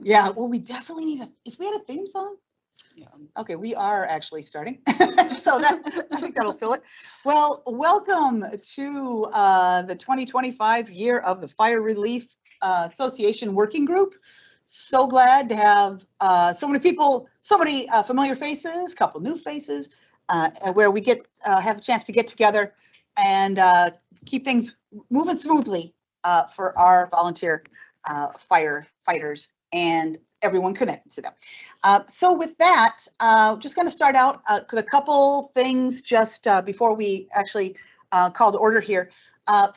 Yeah, well, we definitely need if we had a theme song. Yeah. Okay, we are actually starting. So that, I think that'll fill it. Well, welcome to the 2025 year of the Fire Relief Association Working Group. So glad to have so many people, so many familiar faces, couple new faces, where we get have a chance to get together and keep things moving smoothly for our volunteer firefighters and everyone connected to them. So with that, just going to start out with a couple things just before we actually call to order here.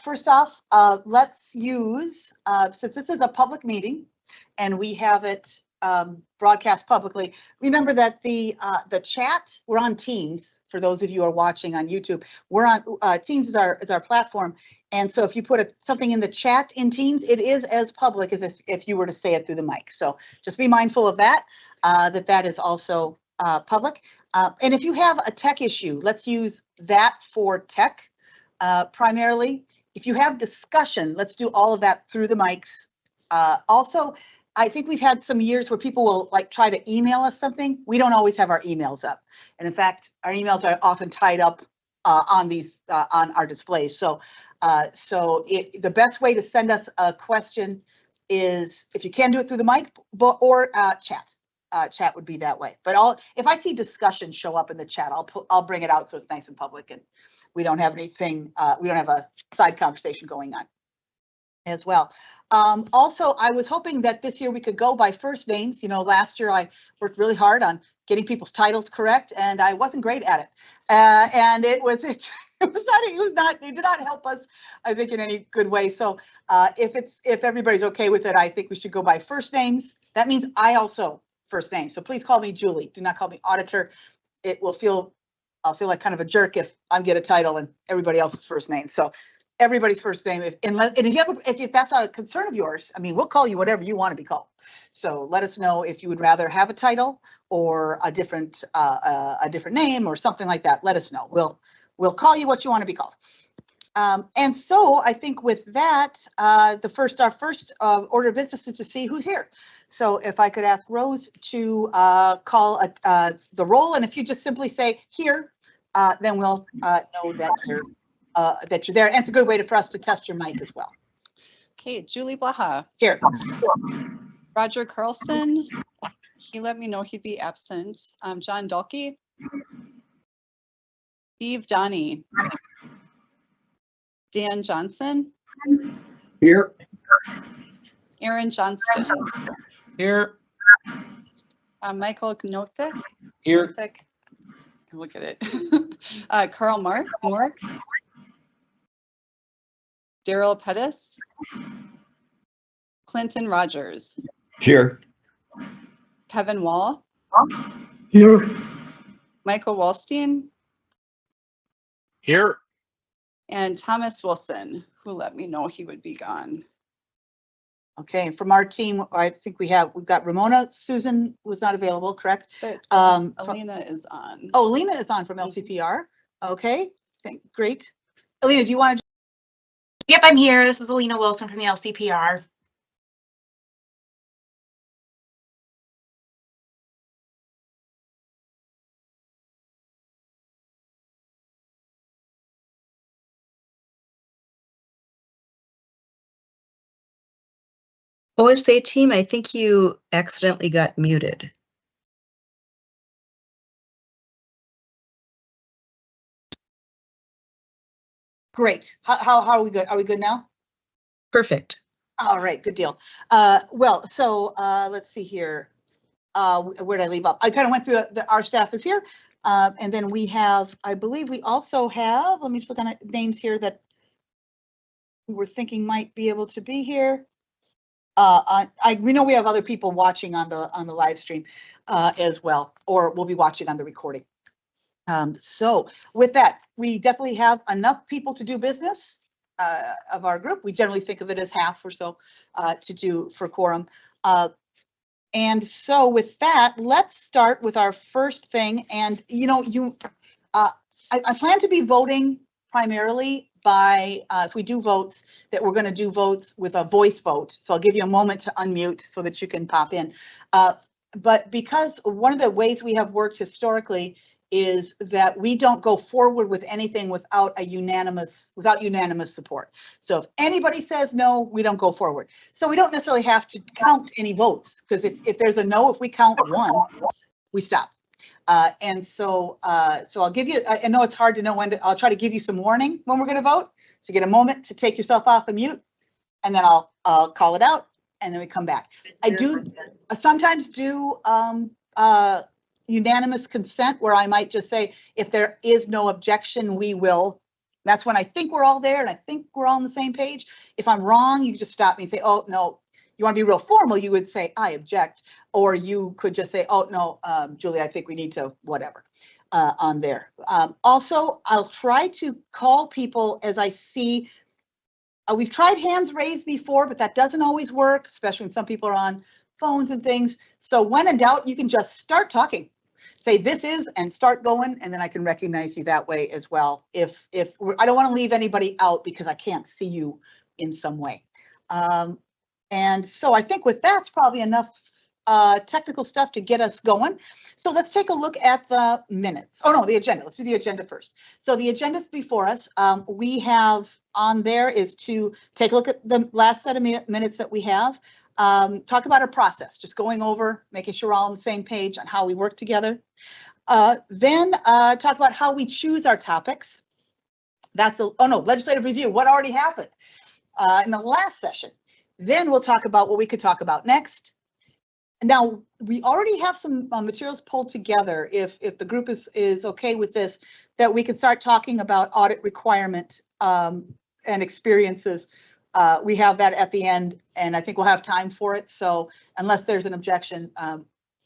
First off, let's use, since this is a public meeting and we have it broadcast publicly, remember that the chat, we're on Teams. For those of you who are watching on YouTube, we're on Teams is our platform. And so if you put something in the chat in Teams, it is as public as if you were to say it through the mic. So just be mindful of that, that is also public. And if you have a tech issue, let's use that for tech primarily. If you have discussion, let's do all of that through the mics. Also, I think we've had some years where people will like try to email us something. We don't always have our emails up. And in fact, our emails are often tied up on these on our displays. So the best way to send us a question is if you can do it through the mic or chat. Chat would be that way. But if I see discussion show up in the chat, I'll bring it out so it's nice and public and we don't have anything. We don't have a side conversation going on as well. Also, I was hoping that this year we could go by first names. You know, last year I worked really hard on getting people's titles correct, and I wasn't great at it. And it did not help us, I think, in any good way. So if everybody's okay with it, I think we should go by first names. That means I also first name. So please call me Julie. Do not call me auditor. I'll feel like kind of a jerk if I get a title and everybody else's first name. So everybody's first name. If that's not a concern of yours, I mean, we'll call you whatever you want to be called. So let us know if you would rather have a title or a different name or something like that. Let us know. We'll call you what you want to be called. And so I think with that, our first order of business is to see who's here. So if I could ask Rose to call the roll, and if you just simply say here, then we'll know that you're there. And it's a good way for us to test your mic as well. Okay, Julie Blaha. Here. Roger Carlson. He let me know he'd be absent. John Dalkey. Steve Donnie. Dan Johnson. Here. Aaron Johnston. Here. Michael Knotek. Here. Knotek. Look at it. Carl Mork. Daryl Pettis. Clinton Rogers. Here. Kevin Wall. Here. Michael Wallstein. Here. And Thomas Wilson, who let me know he would be gone. Okay, and from our team, I think we've got Ramona. Susan was not available, correct? But Alina is on. Oh, Alina is on from LCPR. Okay, great. Alina, do you want to? Yep, I'm here. This is Alina Wilson from the LCPR. OSA team, I think you accidentally got muted. Great. How are we good? Are we good now? Perfect. All right, good deal. Well, so let's see here. Where did I leave off? I kind of went through our staff is here. And then we have, I believe we also have, let me just look on names here that we're thinking might be able to be here. We know we have other people watching on the live stream as well, or we'll be watching on the recording. So with that, we definitely have enough people to do business of our group. We generally think of it as half or so to do for quorum. And so with that, let's start with our first thing. And you know, I plan to be voting primarily by, if we do votes, that we're going to do votes with a voice vote. So I'll give you a moment to unmute so that you can pop in. But because one of the ways we have worked historically is that we don't go forward with anything without unanimous support. So if anybody says no, we don't go forward. So we don't necessarily have to count any votes, because if there's a no, if we count one, we stop. And so I'll give you, I know it's hard to know when to, I'll try to give you some warning when we're going to vote. So get a moment to take yourself off the mute, and then I'll call it out, and then we come back. I do sometimes do unanimous consent, where I might just say, if there is no objection, we will. That's when I think we're all there and I think we're all on the same page. If I'm wrong, you just stop me and say, oh, no. You want to be real formal, you would say, I object. Or you could just say, oh, no, Julie, I think we need to whatever on there. Also, I'll try to call people as I see. We've tried hands raised before, but that doesn't always work, especially when some people are on phones and things. So when in doubt, you can just start talking. Say this is, and start going, and then I can recognize you that way as well. If I don't want to leave anybody out because I can't see you in some way. And so I think with that's probably enough technical stuff to get us going. So let's take a look at the minutes. Oh no, the agenda. Let's do the agenda first. So the agenda's before us. We have on there is to take a look at the last set of minutes that we have. Talk about our process, just going over, making sure we're all on the same page on how we work together. Then talk about how we choose our topics. That's legislative review, what already happened in the last session. Then we'll talk about what we could talk about next. Now, we already have some materials pulled together, if the group is okay with this, that we can start talking about audit requirement and experiences. We have that at the end, and I think we'll have time for it. So unless there's an objection,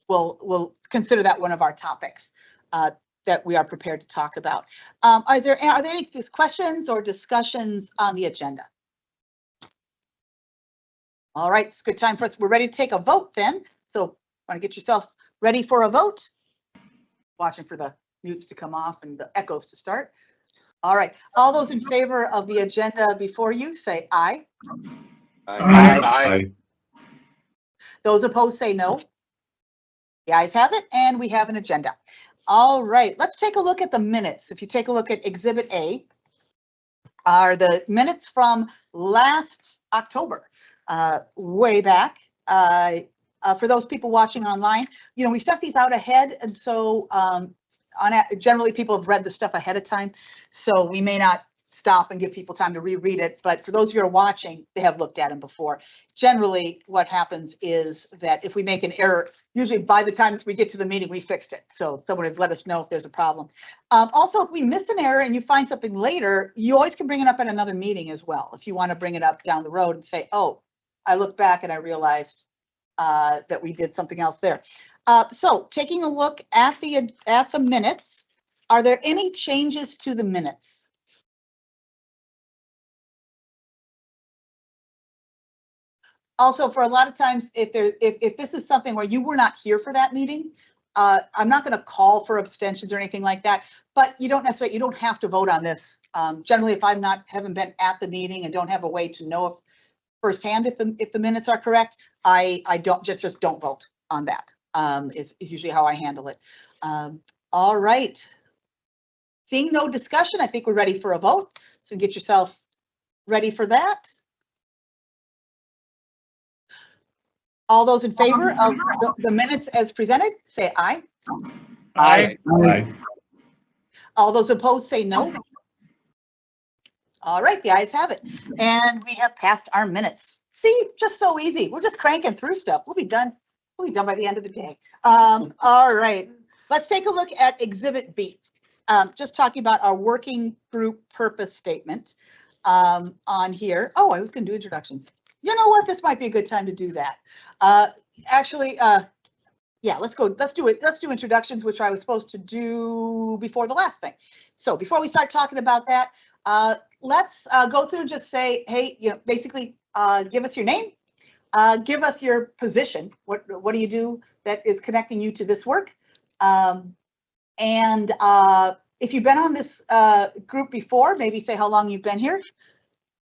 we'll consider that one of our topics that we are prepared to talk about. Are there any questions or discussions on the agenda? All right, it's a good time for us. We're ready to take a vote then. So want to get yourself ready for a vote. Watching for the mutes to come off and the echoes to start. All right, all those in favor of the agenda before you say aye. Aye. Aye. Those opposed say no. The ayes have it, and we have an agenda. All right, let's take a look at the minutes. If you take a look at Exhibit A, are the minutes from last October, way back. For those people watching online, we sent these out ahead, and so generally people have read the stuff ahead of time, so we may not stop and give people time to reread it. But for those of you who are watching, they have looked at them before. Generally, what happens is that if we make an error, usually by the time we get to the meeting, we fixed it. So someone would let us know if there's a problem. Also, if we miss an error and you find something later, you always can bring it up at another meeting as well. If you want to bring it up down the road and say, oh, I looked back and I realized that we did something else there. So taking a look at the minutes, are there any changes to the minutes? Also, for a lot of times, if this is something where you were not here for that meeting, I'm not going to call for abstentions or anything like that, but you don't have to vote on this. Generally, if haven't been at the meeting and don't have a way to know firsthand if the minutes are correct, I don't just don't vote on that. Is usually how I handle it. All right. Seeing no discussion, I think we're ready for a vote. So get yourself ready for that. All those in favor of the minutes as presented, say aye. Aye. Aye. All those opposed say no. All right, the ayes have it. And we have passed our minutes. See, just so easy. We're just cranking through stuff. We'll be done. We'll be done by the end of the day. All right, let's take a look at Exhibit B. Just talking about our working group purpose statement on here. Oh, I was going to do introductions. You know what? This might be a good time to do that. Yeah, let's go. Let's do it. Let's do introductions, which I was supposed to do before the last thing. So before we start talking about that, let's go through and just say, hey, basically give us your name, give us your position. What do you do that is connecting you to this work? And if you've been on this group before, maybe say how long you've been here.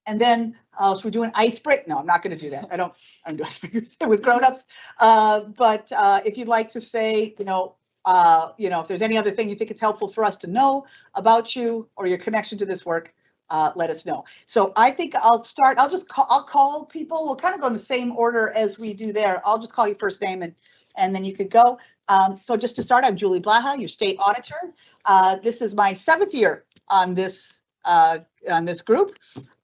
And then, should we do an ice break? No, I'm not going to do that. I don't do icebreakers with grown-ups. But if you'd like to say, if there's any other thing you think it's helpful for us to know about you or your connection to this work, let us know. So I think I'll start. I'll call people. We'll kind of go in the same order as we do there. I'll just call you first name and then you could go. So just to start, I'm Julie Blaha, your state auditor. This is my 7th year on this group.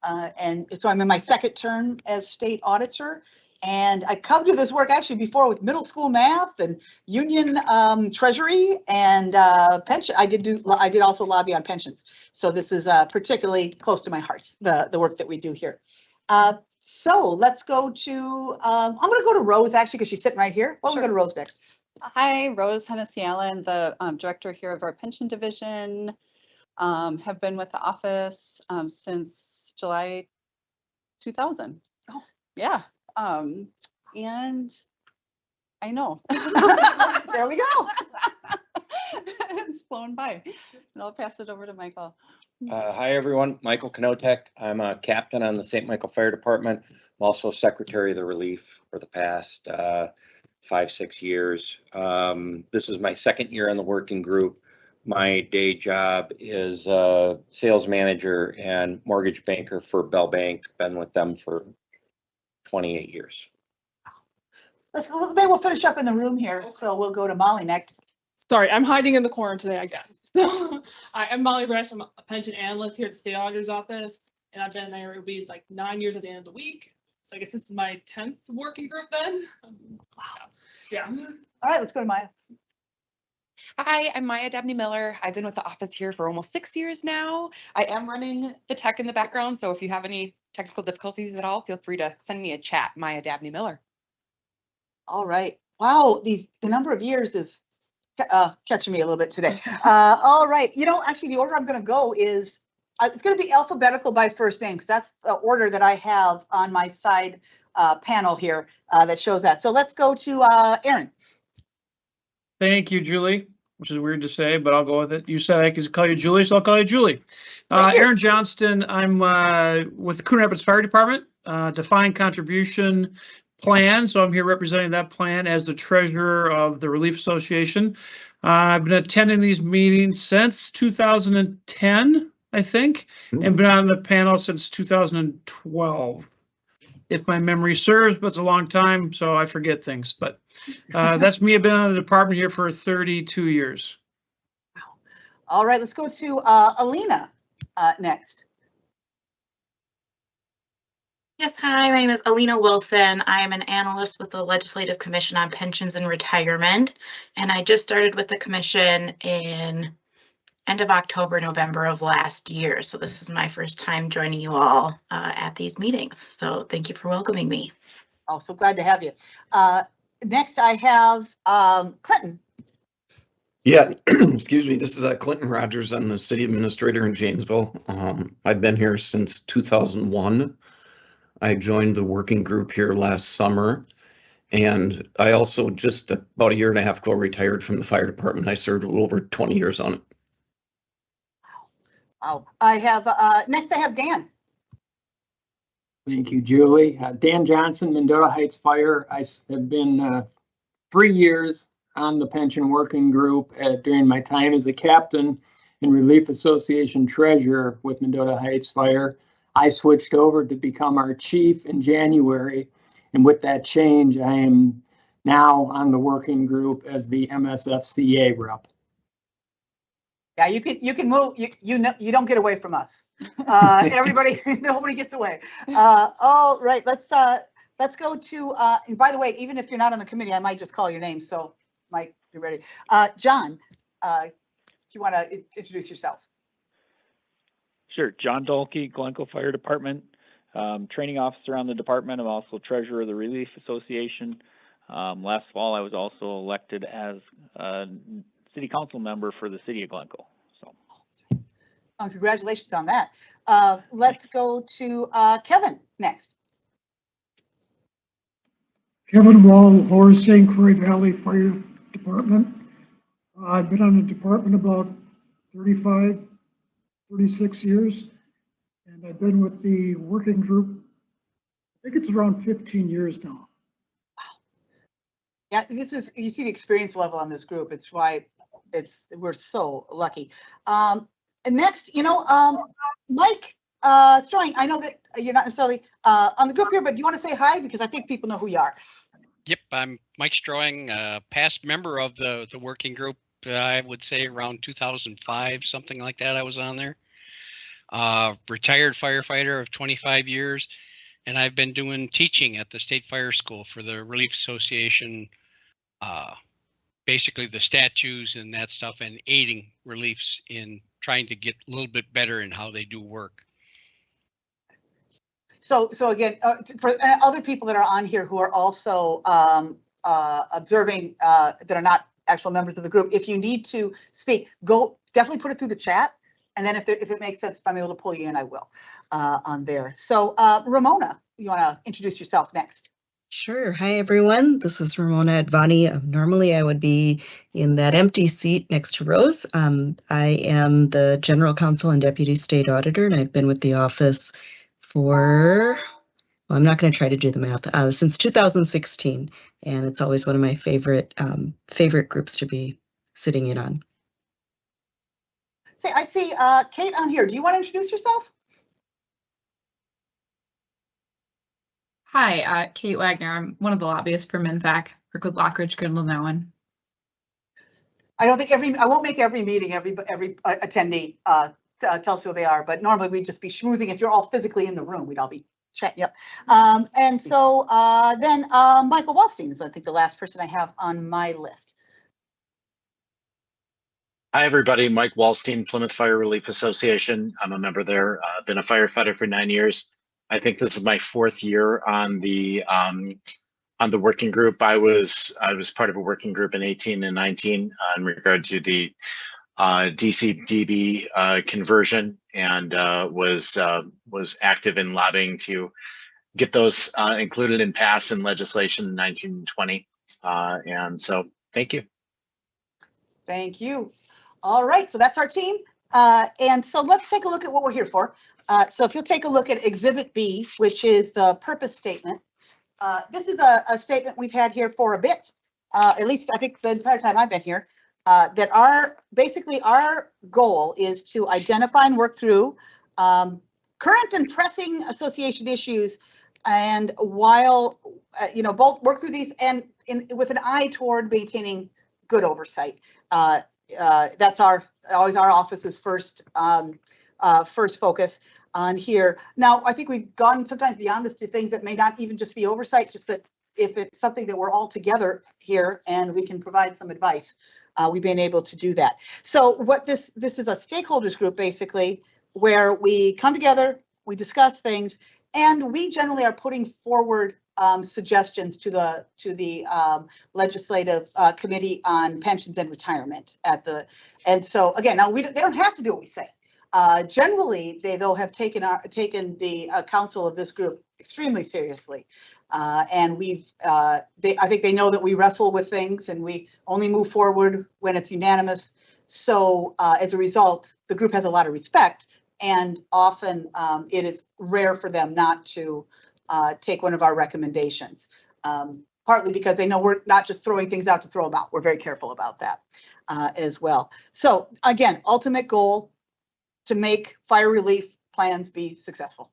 And so I'm in my 2nd term as state auditor. And I come to this work actually before with middle school math and union treasury and pension. I did also lobby on pensions. So this is particularly close to my heart, the work that we do here. So let's go to, I'm going to go to Rose actually because she's sitting right here. Well, we'll go to Rose next. Hi, Rose Hennessy Allen, the director here of our pension division. Have been with the office since July 2000. Oh. Yeah. And I know. There we go. It's flown by. And I'll pass it over to Michael. Hi, everyone. Michael Knotek. I'm a captain on the St. Michael Fire Department. I'm also secretary of the relief for the past 5-6 years. This is my 2nd year on the working group. My day job is sales manager and mortgage banker for Bell Bank. Been with them for 28 years. Maybe we'll finish up in the room here. So we'll go to Molly next. Sorry, I'm hiding in the corner today, I guess. So I'm Molly Bresch. I'm a pension analyst here at the state auditor's office, and I've been there. It'll be like 9 years at the end of the week. So I guess this is my 10th working group then. Wow. Yeah. All right, let's go to Maya. Hi, I'm Maya Dabney Miller. I've been with the office here for almost 6 years now. I am running the tech in the background, so if you have any technical difficulties at all, feel free to send me a chat, Maya Dabney Miller. All right. Wow, the number of years is catching me a little bit today. All right. Actually, the order I'm going to go is it's going to be alphabetical by first name because that's the order that I have on my side panel here that shows that. So let's go to Aaron. Thank you, Julie, which is weird to say, but I'll go with it. You said I could call you Julie, so I'll call you Julie. Aaron Johnston, I'm with the Coon Rapids Fire Department, defined contribution plan. So I'm here representing that plan as the treasurer of the Relief Association. I've been attending these meetings since 2010, I think, and been on the panel since 2012. If my memory serves, but it's a long time, so I forget things. But that's me. I've been on the department here for 32 years. All right, let's go to Alina next. Yes, hi, my name is Alina Wilson. I am an analyst with the Legislative Commission on Pensions and Retirement, and I just started with the commission in end of October, November of last year. So this is my first time joining you all at these meetings. So thank you for welcoming me. Oh, so glad to have you. Next, I have Clinton. Yeah, excuse me. This is Clinton Rogers. I'm the city administrator in Janesville. I've been here since 2001. I joined the working group here last summer, and I also just about 1.5 years ago retired from the fire department. I served a little over 20 years on it. Wow. I have next. I have Dan. Thank you, Julie. Dan Johnson, Mendota Heights Fire. I have been 3 years on the pension working group during my time as a captain and Relief Association treasurer with Mendota Heights Fire. I switched over to become our chief in January, and with that change, I am now on the working group as the MSFCA rep. Yeah, you can move. You don't get away from us. Everybody, nobody gets away. All right, let's go to. By the way, even if you're not on the committee, I might just call your name. So, Mike, you ready? John, if you want to introduce yourself. Sure. John Dolkey, Glencoe Fire Department, training officer on the department. I'm also treasurer of the Relief Association. Last fall, I was also elected as a city council member for the city of Glencoe. So, congratulations on that. Let's go to Kevin next. Kevin Wall, Lower St. Croix Valley Fire Department. I've been on the department about 36 years. And I've been with the working group, I think it's around 15 years now. Yeah, this is, you see the experience level on this group. It's why we're so lucky. And next, Mike Strowing, I know that you're not necessarily on the group here, but do you want to say hi? Because I think people know who you are. Yep, I'm Mike Strowing, past member of the working group. I would say around 2005, something like that. I was on there. Retired firefighter of 25 years, and I've been doing teaching at the State Fire School for the Relief Association. Basically the statues and that stuff, and aiding reliefs in trying to get a little bit better in how they do work. So again, for other people that are on here who are also observing that are not actual members of the group, if you need to speak, definitely put it through the chat. And then if it makes sense, if I'm able to pull you in, I will on there. So Ramona, you want to introduce yourself next? Sure. Hi, everyone. This is Ramona Advani. Normally, I would be in that empty seat next to Rose. I am the General Counsel and Deputy State Auditor, and I've been with the office for, well, I'm not going to try to do the math, since 2016. And it's always one of my favorite groups to be sitting in on. Say, I see Kate on here. Do you want to introduce yourself? Hi, Kate Wagner. I'm one of the lobbyists for MnVAC, work with Lockridge, Goodland, Owen. I don't think I won't make every meeting, every attendee tell us who they are, but normally we'd just be schmoozing. If you're all physically in the room, we'd all be chatting. Yep. And so then Michael Wallstein is, I think, the last person I have on my list. Hi, everybody. Mike Wallstein, Plymouth Fire Relief Association. I'm a member there. I've been a firefighter for 9 years. I think this is my 4th year on the working group. I was part of a working group in 18 and 19 in regard to the DCDB conversion, and was active in lobbying to get those included and passed in legislation in 1920. And so, thank you. Thank you. All right, so that's our team. And so let's take a look at what we're here for. So if you'll take a look at Exhibit B, which is the purpose statement. This is a statement we've had here for a bit, at least I think the entire time I've been here, that basically our goal is to identify and work through current and pressing association issues, and while, both work through these and with an eye toward maintaining good oversight. That's always our office's first focus on here. Now, I think we've gone sometimes beyond this to things that may not even just be oversight, just that if it's something that we're all together here and we can provide some advice, we've been able to do that. So what this is a stakeholders group, basically, where we come together, we discuss things, and we generally are putting forward suggestions to the legislative committee on pensions and retirement and so again, now they don't have to do what we say. Generally, they though have taken the counsel of this group extremely seriously, and I think they know that we wrestle with things and we only move forward when it's unanimous. So as a result, the group has a lot of respect, and often it is rare for them not to take one of our recommendations, partly because they know we're not just throwing things out to throw them out. We're very careful about that as well. So again, ultimate goal, to make fire relief plans be successful.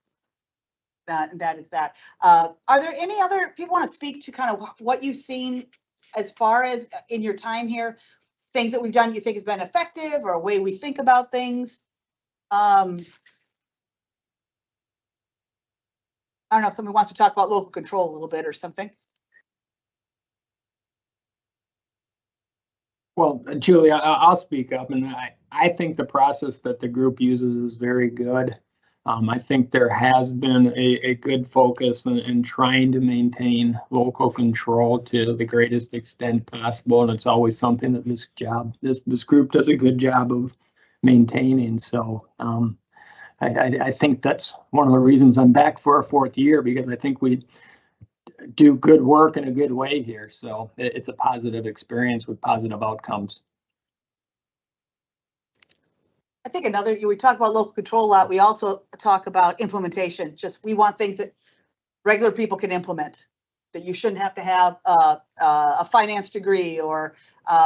That is that. Are there any other people want to speak to kind of what you've seen as far as in your time here, things that we've done you think has been effective, or a way we think about things? I don't know if somebody wants to talk about local control a little bit or something. Well, Julie, I'll speak up, and I think the process that the group uses is very good. I think there has been a good focus in trying to maintain local control to the greatest extent possible, and it's always something that this group does a good job of maintaining. So I think that's one of the reasons I'm back for a 4th year, because I think we do good work in a good way here. So it's a positive experience with positive outcomes. I think we talk about local control a lot. We also talk about implementation. We want things that regular people can implement, that you shouldn't have to have a finance degree or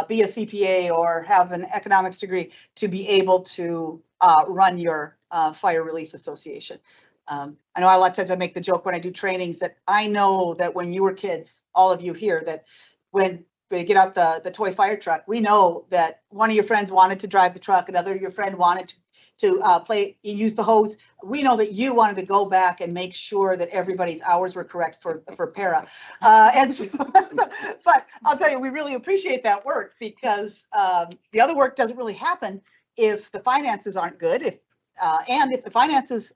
be a CPA or have an economics degree to be able to run your fire relief association. I know a lot of times I make the joke when I do trainings that I know that when you were kids, all of you here, that when they get out the toy fire truck, we know that one of your friends wanted to drive the truck, another of your friend wanted to use the hose. We know that you wanted to go back and make sure that everybody's hours were correct for para. But I'll tell you, we really appreciate that work because the other work doesn't really happen if the finances aren't good. And if the finances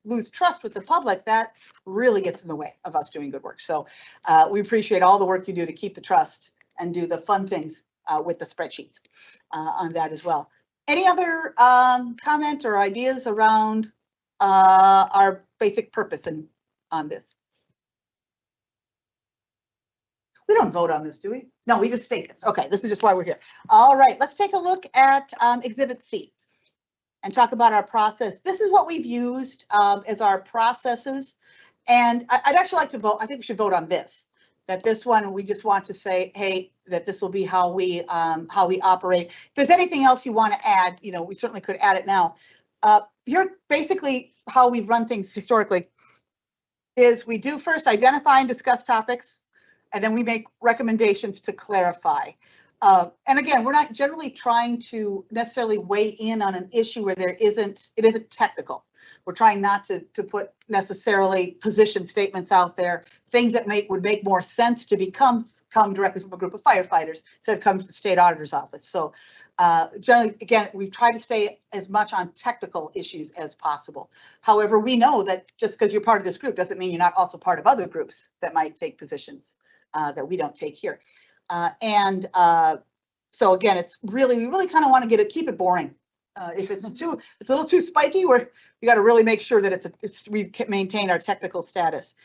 lose trust with the public, that really gets in the way of us doing good work. So we appreciate all the work you do to keep the trust and do the fun things with the spreadsheets on that as well. Any other comment or ideas around our basic purpose on this? We don't vote on this, do we? No, we just state this. Okay, this is just why we're here. All right, let's take a look at Exhibit C and talk about our process. This is what we've used as our processes. And I'd actually like to vote. I think we should vote on this. That this one, we just want to say, hey, that this will be how we operate. If there's anything else you want to add, we certainly could add it now. Here, basically, how we've run things historically is we do first identify and discuss topics, and then we make recommendations to clarify. And again, we're not generally trying to necessarily weigh in on an issue where it isn't technical. We're trying not to put necessarily position statements out there, things that would make more sense to come directly from a group of firefighters instead of coming to the state auditor's office. So generally, again, we've tried to stay as much on technical issues as possible. However, we know that just because you're part of this group doesn't mean you're not also part of other groups that might take positions that we don't take here. So again, we really kind of want to keep it boring. If it's a little too spiky, we got to really make sure that we maintain our technical status.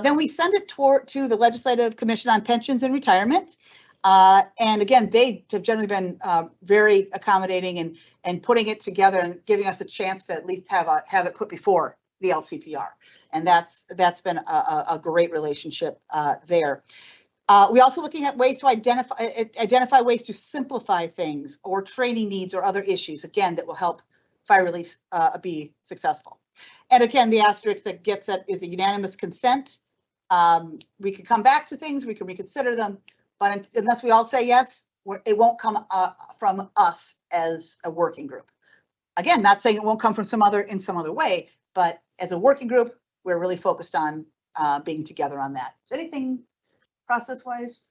Then we send it to the Legislative Commission on Pensions and Retirement. And again, they have generally been very accommodating and putting it together and giving us a chance to at least have it put before the LCPR. And that's been a great relationship there. We're also looking at ways to identify ways to simplify things or training needs or other issues, again, that will help fire relief be successful. And again, the asterisk that gets it is a unanimous consent. We can come back to things, we can reconsider them, but unless we all say yes, it won't come from us as a working group. Again, not saying it won't come from some other way, but as a working group, we're really focused on being together on that. Is anything process-wise?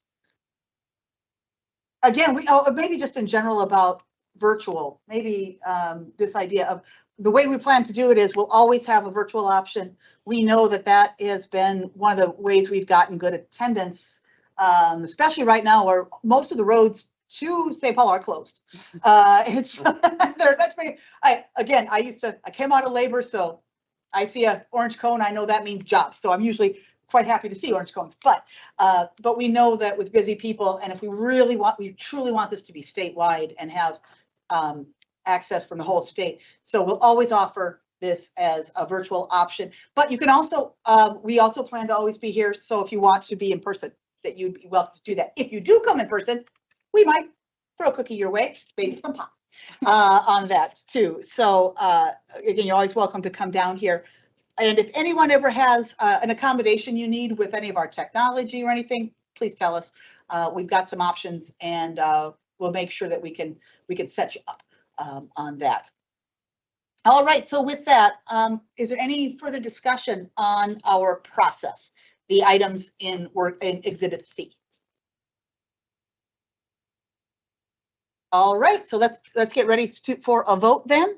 Again, maybe just in general about virtual, maybe this idea of the way we plan to do it is we'll always have a virtual option. We know that has been one of the ways we've gotten good attendance, especially right now where most of the roads to St. Paul are closed. I came out of labor, so I see an orange cone, I know that means jobs. So I'm usually quite happy to see orange cones, but we know that with busy people, and if we truly want this to be statewide and have access from the whole state. So we'll always offer this as a virtual option, but you can also, we also plan to always be here. So if you want to be in person, that you'd be welcome to do that. If you do come in person, we might throw a cookie your way, maybe some pop on that too. So again, you're always welcome to come down here. And if anyone ever has an accommodation you need with any of our technology or anything, please tell us. We've got some options, and we'll make sure that we can set you up on that. All right. So with that, is there any further discussion on our process, the items in Exhibit C? All right. So let's get ready for a vote then.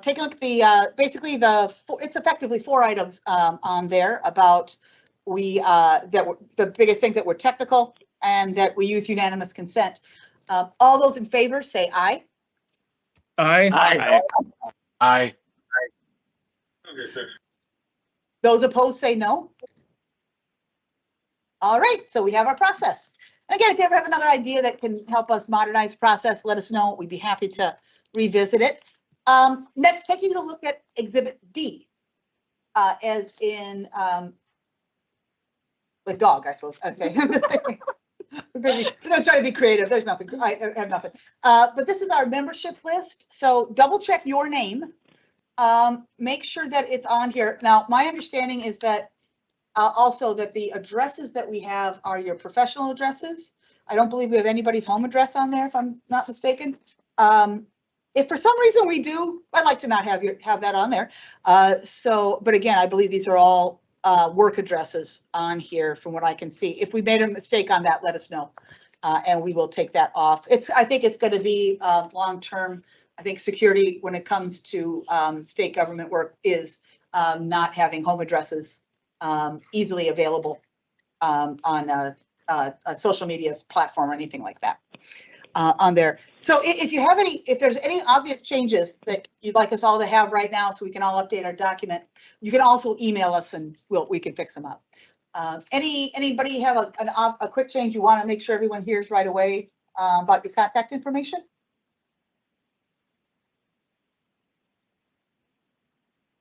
Take a look at it's effectively 4 items on there about the biggest things that were technical and that we use unanimous consent. All those in favor say aye. Aye. Aye. Aye. Those opposed say no. All right, so we have our process. And again, if you ever have another idea that can help us modernize the process, let us know. We'd be happy to revisit it. Next, taking a look at Exhibit D, as in the dog, I suppose. Okay. Maybe, I'm trying to be creative. There's nothing. I have nothing. But this is our membership list. So double check your name. Make sure that it's on here. Now, my understanding is that also that the addresses that we have are your professional addresses. I don't believe we have anybody's home address on there, if I'm not mistaken. If for some reason we do, I'd like to not have that on there. But again, I believe these are all work addresses on here from what I can see. If we made a mistake on that, let us know, and we will take that off. I think it's going to be long-term. I think security when it comes to state government work is not having home addresses easily available on a social media platform or anything like that on there. So if there's any obvious changes that you'd like us all to have right now so we can all update our document, you can also email us and we can fix them up. Anybody have a quick change you want to make sure everyone hears right away about your contact information?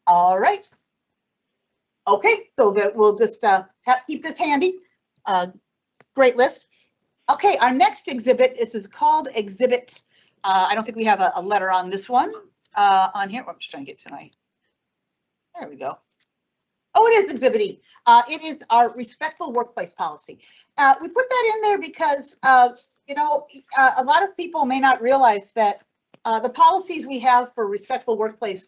All right. Okay, so we'll just keep this handy. Great list. Okay, our next exhibit is called Exhibit. I don't think we have a letter on this one on here. I'm just trying to get to my. There we go. Oh, it is Exhibit E. It is our respectful workplace policy. We put that in there because you know, a lot of people may not realize that the policies we have for respectful workplace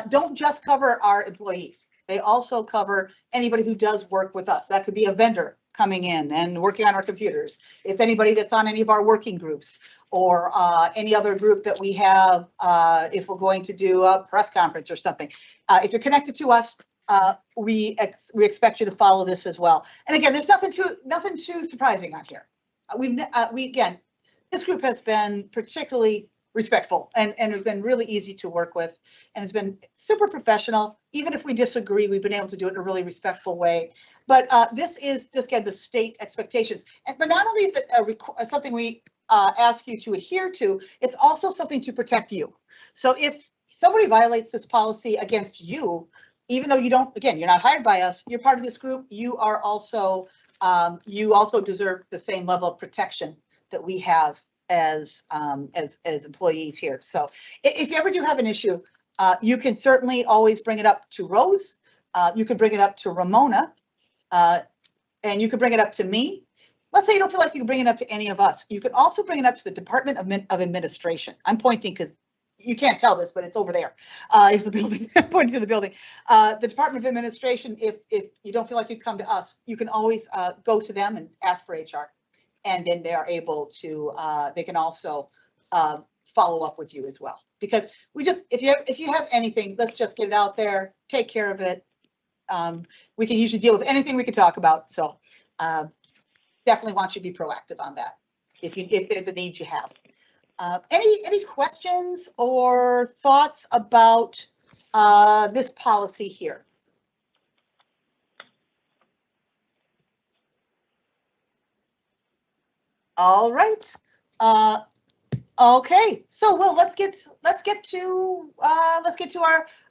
don't just cover our employees. They also cover anybody who does work with us. That could be a vendor coming in and working on our computers. It's anybody that's on any of our working groups or any other group that we have if we're going to do a press conference or something. If you're connected to us, we expect you to follow this as well. And again, there's nothing too surprising on here. Again, this group has been particularly respectful and has been really easy to work with and has been super professional. Even if we disagree, we've been able to do it in a really respectful way. But this is just again the state expectations. But not only is it something we ask you to adhere to, it's also something to protect you. So if somebody violates this policy against you, even though you're not hired by us, you're part of this group, you also deserve the same level of protection that we have as employees here. So if you ever do have an issue, you can certainly always bring it up to Rose. You can bring it up to Ramona, and you can bring it up to me. Let's say you don't feel like you can bring it up to any of us. You could also bring it up to the Department of Administration. I'm pointing because you can't tell this, but it's over there. Is the building. I'm pointing to the building. The Department of Administration, if you don't feel like you come to us, you can always go to them and ask for HR. And then they are able to, they can also follow up with you as well. Because if you have anything, let's just get it out there, take care of it. We can usually deal with anything we can talk about. So definitely want you to be proactive on that if there's a need you have. Any questions or thoughts about this policy here? All right. Okay. So let's get to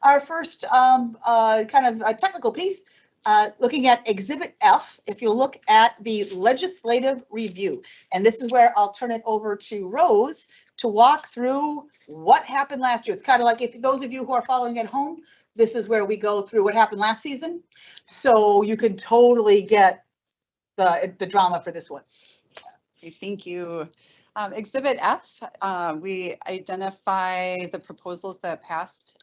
our first kind of a technical piece. Looking at Exhibit F, if you look at the legislative review, and this is where I'll turn it over to Rose to walk through what happened last year. It's kind of like if those of you who are following at home, this is where we go through what happened last season. So you can totally get the drama for this one. Okay, thank you. Exhibit F, we identify the proposals that passed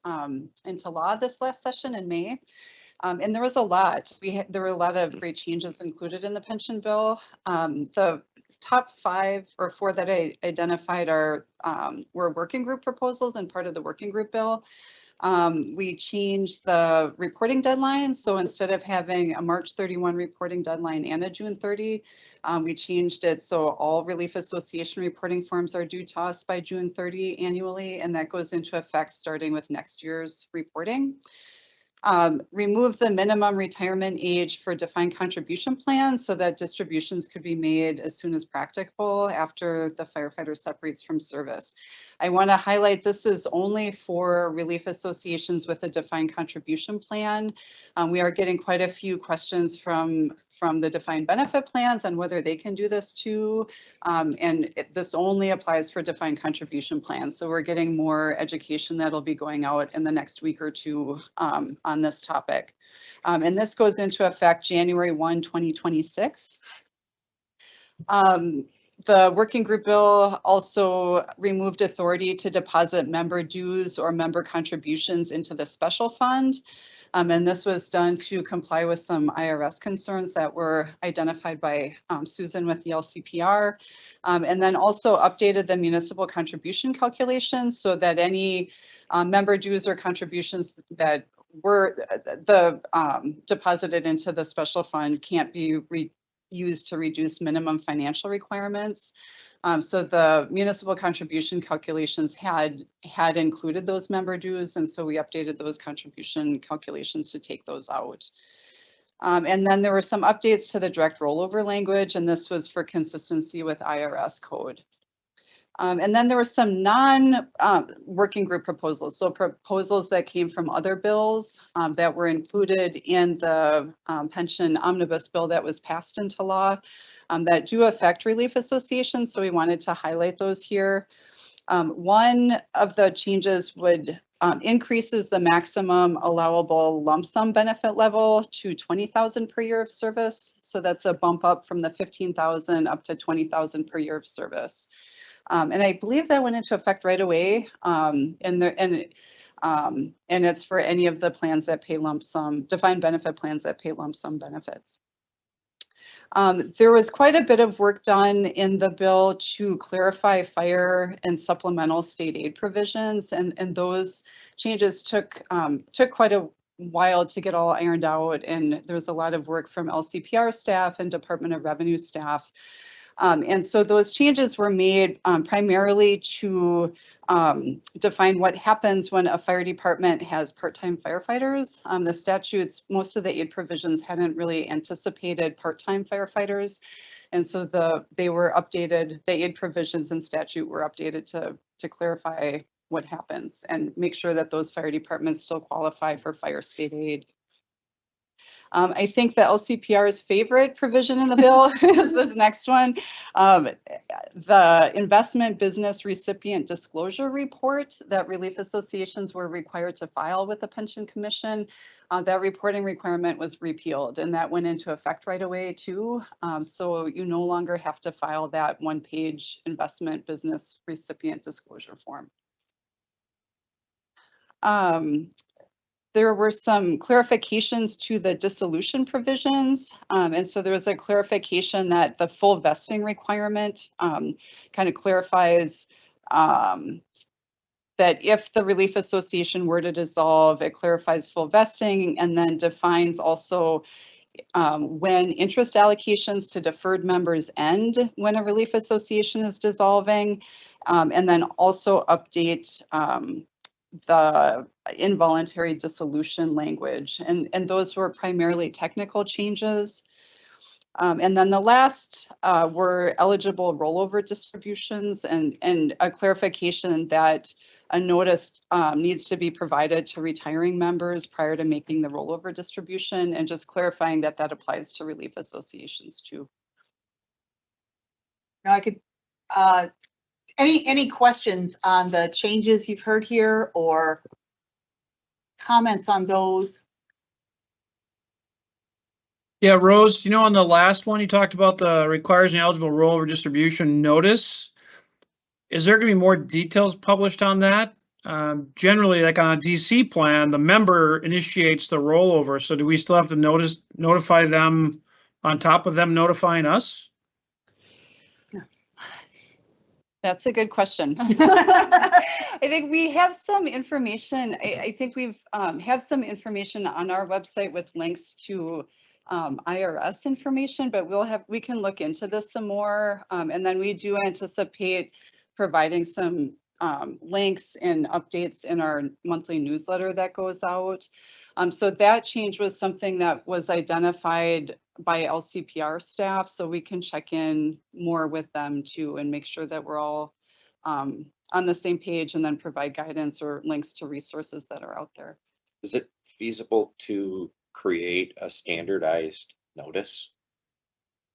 into law this last session in May. And there was a lot. There were a lot of great changes included in the pension bill. The top 5 or 4 that I identified were working group proposals and part of the working group bill. We changed the reporting deadline. So instead of having a March 31 reporting deadline and a June 30, we changed it so all Relief Association reporting forms are due to us by June 30 annually, and that goes into effect starting with next year's reporting. Remove the minimum retirement age for defined contribution plans so that distributions could be made as soon as practicable after the firefighter separates from service. I want to highlight this is only for relief associations with a defined contribution plan. We are getting quite a few questions from the defined benefit plans on whether they can do this too. This only applies for defined contribution plans. So we're getting more education that'll be going out in the next week or two on this topic. And this goes into effect January 1, 2026. The working group bill also removed authority to deposit member dues or member contributions into the special fund. And this was done to comply with some IRS concerns that were identified by Susan with the LCPR. And then also updated the municipal contribution calculations so that any member dues or contributions that were deposited into the special fund can't be used to reduce minimum financial requirements. So the municipal contribution calculations had included those member dues, and so we updated those contribution calculations to take those out. And then there were some updates to the direct rollover language, and this was for consistency with IRS code. And then there were some non-working group proposals, so proposals that came from other bills that were included in the pension omnibus bill that was passed into law that do affect relief associations, so we wanted to highlight those here. One of the changes would increases the maximum allowable lump sum benefit level to $20,000 per year of service, so that's a bump up from the $15,000 up to $20,000 per year of service. And I believe that went into effect right away. And it's for any of the plans that pay lump sum, defined benefit plans that pay lump sum benefits. There was quite a bit of work done in the bill to clarify fire and supplemental state aid provisions, and those changes took quite a while to get all ironed out, and there was a lot of work from LCPR staff and Department of Revenue staff. And so those changes were made primarily to define what happens when a fire department has part-time firefighters. The statutes, most of the aid provisions hadn't really anticipated part-time firefighters. And so they were updated, the aid provisions and statute were updated to clarify what happens and make sure that those fire departments still qualify for fire state aid. I think the LCPR's favorite provision in the bill is this next one. The investment business recipient disclosure report that relief associations were required to file with the Pension Commission. That reporting requirement was repealed, and that went into effect right away too. So you no longer have to file that one-page investment business recipient disclosure form. There were some clarifications to the dissolution provisions. And so there was a clarification that the full vesting requirement kind of clarifies that if the relief association were to dissolve, it clarifies full vesting and then defines also when interest allocations to deferred members end when a relief association is dissolving, and then also update the involuntary dissolution language, and those were primarily technical changes. And then the last were eligible rollover distributions and a clarification that a notice needs to be provided to retiring members prior to making the rollover distribution, and just clarifying that that applies to relief associations too. Now I could, any questions on the changes you've heard here or comments on those? Yeah, Rose, you know, on the last one, you talked about the requires an eligible rollover distribution notice. Is there going to be more details published on that? Generally, like on a DC plan, the member initiates the rollover. So do we still have to notify them on top of them notifying us? That's a good question. I think we have some information. I think we've have some information on our website with links to IRS information, but we can look into this some more. And then we do anticipate providing some links and updates in our monthly newsletter that goes out. So that change was something that was identified by LCPR staff, so we can check in more with them too and make sure that we're all on the same page and then provide guidance or links to resources that are out there. Is it feasible to create a standardized notice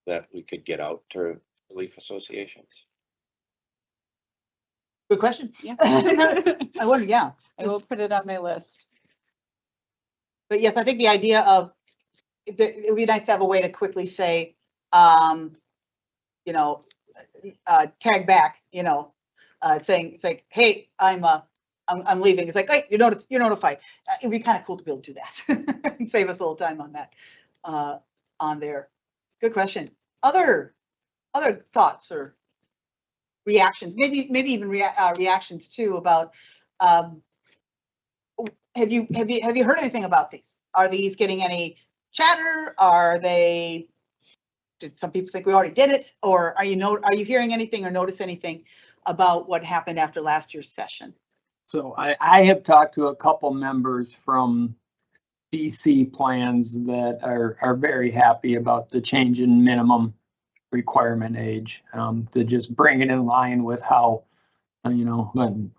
that we could get out to relief associations? Good question. Yeah. I wonder, yeah. I will put it on my list. But yes, I think the idea of, it would be nice to have a way to quickly say, you know, tag back, you know, saying, it's like, hey, I'm leaving. It's like, hey, you're notified. It'd be kind of cool to be able to do that. And save us a little time on that, on there. Good question. Other thoughts or reactions, maybe even reactions too about, have you heard anything about these? Are these getting any chatter? Did some people think we already did it? Or are you hearing anything or notice anything about what happened after last year's session? So I have talked to a couple members from DC plans that are very happy about the change in minimum requirement age, to just bring it in line with how, you know, when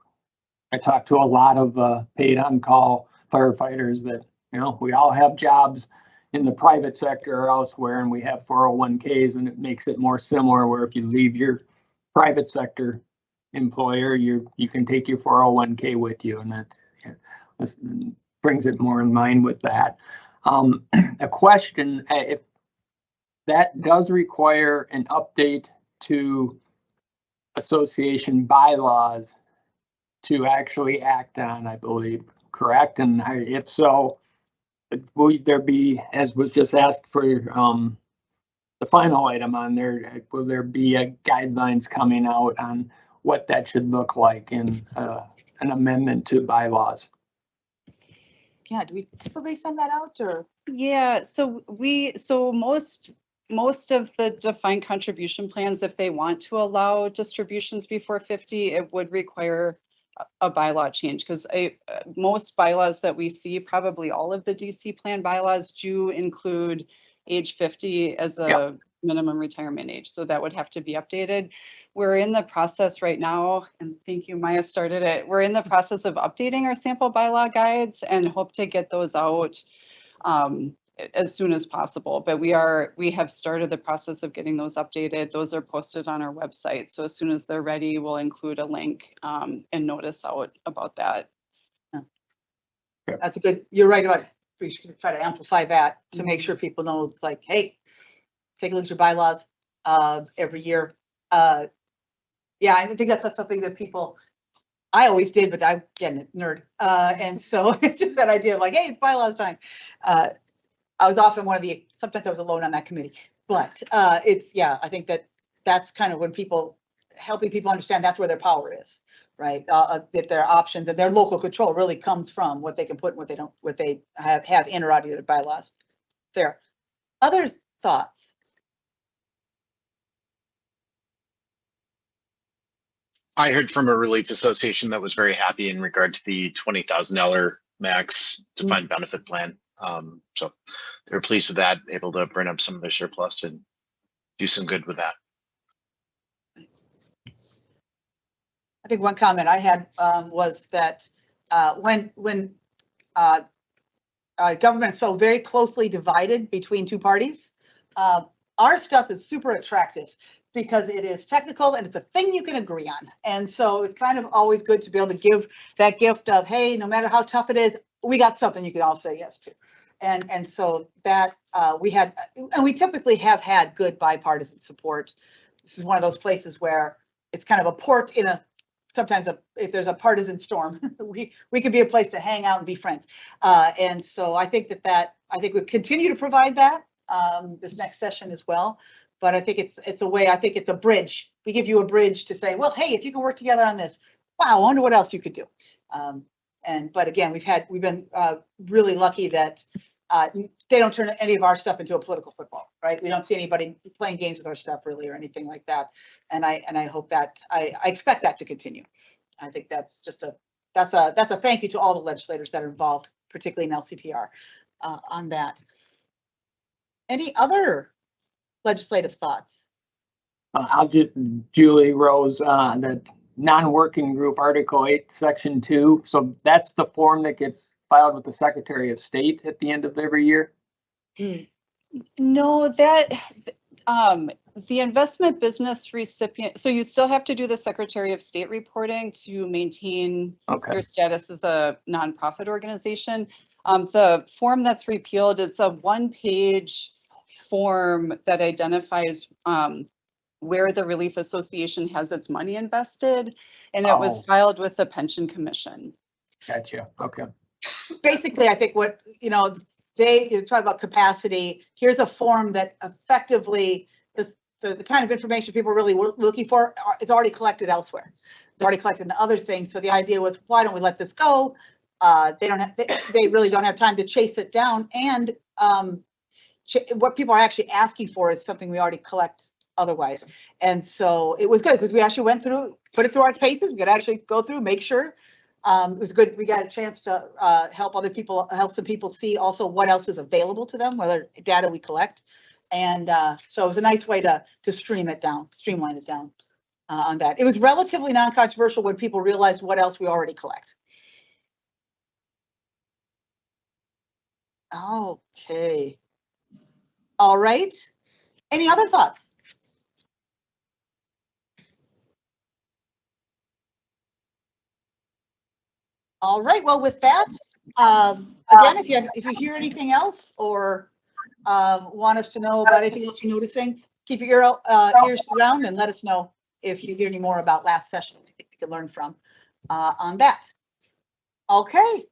I talked to a lot of paid on-call firefighters that, you know, we all have jobs in the private sector or elsewhere, and we have 401ks, and it makes it more similar where if you leave your private sector employer, you can take your 401k with you, and that brings it more in line with that. A question, if that does require an update to association bylaws to actually act on, I believe, correct? And if so, will there be, as was just asked for the final item on there, will there be guidelines coming out on what that should look like in an amendment to bylaws? Yeah, do we typically send that out or? Yeah, so most of the defined contribution plans, if they want to allow distributions before 50, it would require a bylaw change, because most bylaws that we see, probably all of the DC plan bylaws, do include age 50 as a minimum retirement age. So that would have to be updated. We're in the process right now, and thank you, Maya started it. We're in the process of updating our sample bylaw guides and hope to get those out as soon as possible. But we have started the process of getting those updated. Those are posted on our website. So as soon as they're ready, we'll include a link and notice out about that. Yeah. That's a good, you're right about it. We should try to amplify that to make sure people know it's like, hey, take a look at your bylaws every year. Yeah, I think that's something that people, I always did, but I'm getting a nerd. And so it's just that idea of like, hey, it's bylaws time. I was often sometimes I was alone on that committee, but yeah, I think that's kind of when helping people understand that's where their power is, right? That their options and their local control really comes from what they can put and what they have in or out of their bylaws. Fair. Other thoughts? I heard from a relief association that was very happy in regard to the $20,000 max defined benefit plan. So they're pleased with that, able to bring up some of their surplus and do some good with that. I think one comment I had was that when government is so very closely divided between two parties, our stuff is super attractive because it is technical and it's a thing you can agree on. And so it's kind of always good to be able to give that gift of, hey, no matter how tough it is, we got something you can all say yes to. And so that we typically have had good bipartisan support. This is one of those places where it's kind of a port in sometimes if there's a partisan storm, we could be a place to hang out and be friends. And so I think I think we continue to provide that this next session as well. But I think it's a way, I think it's a bridge. We give you a bridge to say, well, hey, if you can work together on this, wow, I wonder what else you could do. But again, we've been really lucky that they don't turn any of our stuff into a political football, right? We don't see anybody playing games with our stuff really or anything like that. And I hope that I expect that to continue. I think that's a thank you to all the legislators that are involved, particularly in LCPR, on that. Any other legislative thoughts? I'll just, Julie Rose, that non-working group, Article 8, Section 2. So that's the form that gets filed with the Secretary of State at the end of every year? No, the investment business recipient, so you still have to do the Secretary of State reporting to maintain your status as a nonprofit organization. The form that's repealed, it's a one-page form that identifies where the Relief Association has its money invested, and it was filed with the Pension Commission. Gotcha. Okay. Basically, I think what, they talk about capacity. Here's a form that effectively the kind of information people are really looking for is already collected elsewhere. It's already collected in other things. So the idea was, why don't we let this go? They really don't have time to chase it down. And what people are actually asking for is something we already collect otherwise. And so it was good because we actually went through, put it through our paces. We could actually go through, make sure. It was good. We got a chance to help other people, help some people see also what else is available to them, whether data we collect. And so it was a nice way to streamline it down on that. It was relatively non-controversial when people realized what else we already collect. Okay. All right. Any other thoughts? All right. Well, with that, again, if you hear anything else or want us to know about anything else you're noticing, keep your ears around and let us know if you hear any more about last session we can learn from on that. Okay.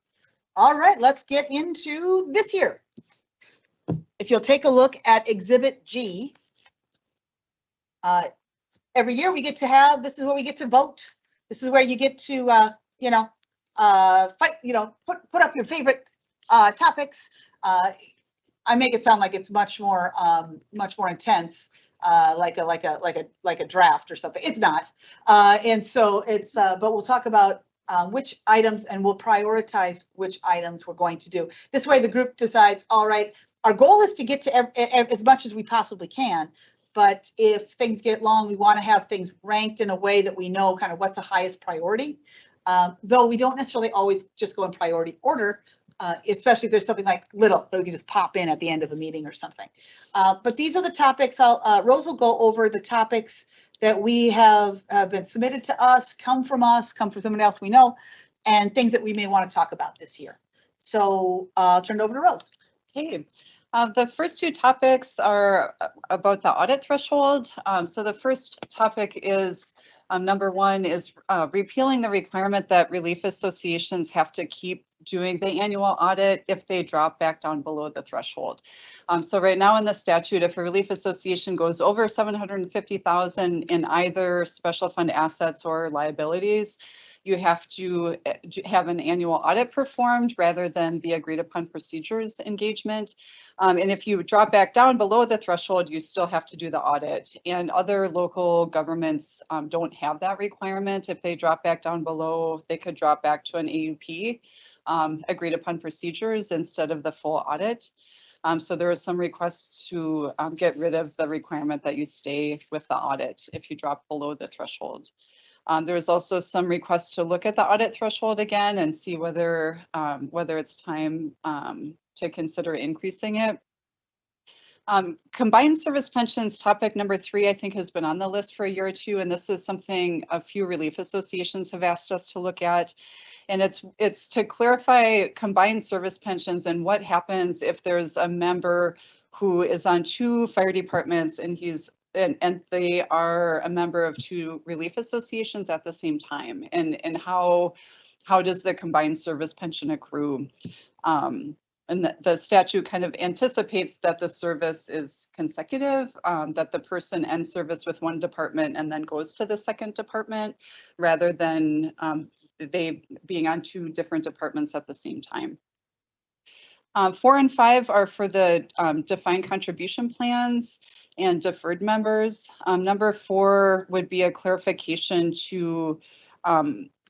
All right. Let's get into this year. If you'll take a look at Exhibit G, every year we get to have, this is where we get to vote. This is where you get to, put up your favorite topics. I make it sound like it's much more intense, like a draft or something. It's not, and so it's. But we'll talk about which items, and we'll prioritize which items we're going to do. This way, the group decides. All right, our goal is to get to as much as we possibly can. But if things get long, we want to have things ranked in a way that we know kind of what's the highest priority. Though we don't necessarily always just go in priority order. Especially if there's something like little that we can just pop in at the end of the meeting or something. But these are the topics. Rose will go over the topics that we have been submitted to us, come from someone else we know, and things that we may want to talk about this year. So I'll turn it over to Rose. Okay. The first two topics are about the audit threshold. So the first topic is number one is repealing the requirement that relief associations have to keep doing the annual audit if they drop back down below the threshold. So right now in the statute, if a relief association goes over 750,000 in either special fund assets or liabilities, you have to have an annual audit performed rather than the agreed upon procedures engagement. And if you drop back down below the threshold, you still have to do the audit. And other local governments don't have that requirement. If they drop back down below, they could drop back to an AUP, agreed upon procedures, instead of the full audit. So there are some requests to get rid of the requirement that you stay with the audit if you drop below the threshold. There's also some requests to look at the audit threshold again and see whether it's time to consider increasing it. Combined service pensions, topic number 3, I think has been on the list for a year or two, and this is something a few relief associations have asked us to look at. And it's to clarify combined service pensions and what happens if there's a member who is on 2 fire departments and they are a member of 2 relief associations at the same time, and how does the combined service pension accrue? And the statute kind of anticipates that the service is consecutive, that the person ends service with one department and then goes to the second department, rather than they being on 2 different departments at the same time. 4 and 5 are for the defined contribution plans and deferred members. Number 4 would be a clarification to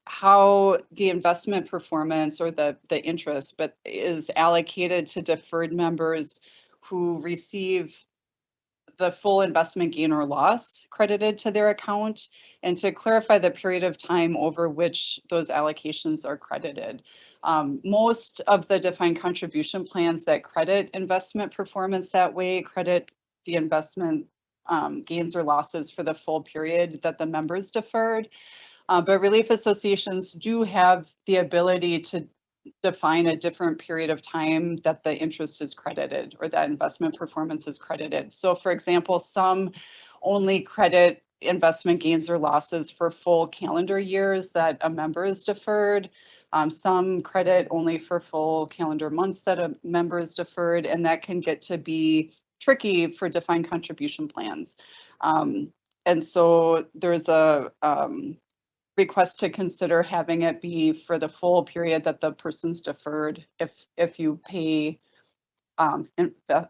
how the investment performance or the interest, but is allocated to deferred members who receive the full investment gain or loss credited to their account, and to clarify the period of time over which those allocations are credited. Most of the defined contribution plans that credit investment performance that way credit the investment gains or losses for the full period that the members deferred. But relief associations do have the ability to define a different period of time that the interest is credited or that investment performance is credited. So for example, some only credit investment gains or losses for full calendar years that a member is deferred. Some credit only for full calendar months that a member is deferred, and that can get to be tricky for defined contribution plans. And so there's a request to consider having it be for the full period that the person's deferred if you pay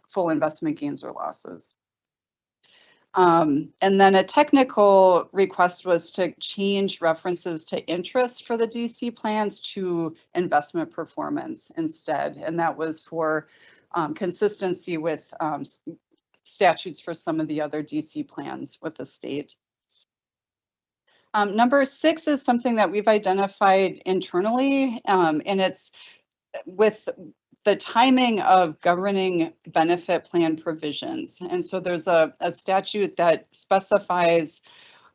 full investment gains or losses. And then a technical request was to change references to interest for the DC plans to investment performance instead. And that was for consistency with statutes for some of the other DC plans with the state. Number 6 is something that we've identified internally, and it's with the timing of governing benefit plan provisions. And so there's a statute that specifies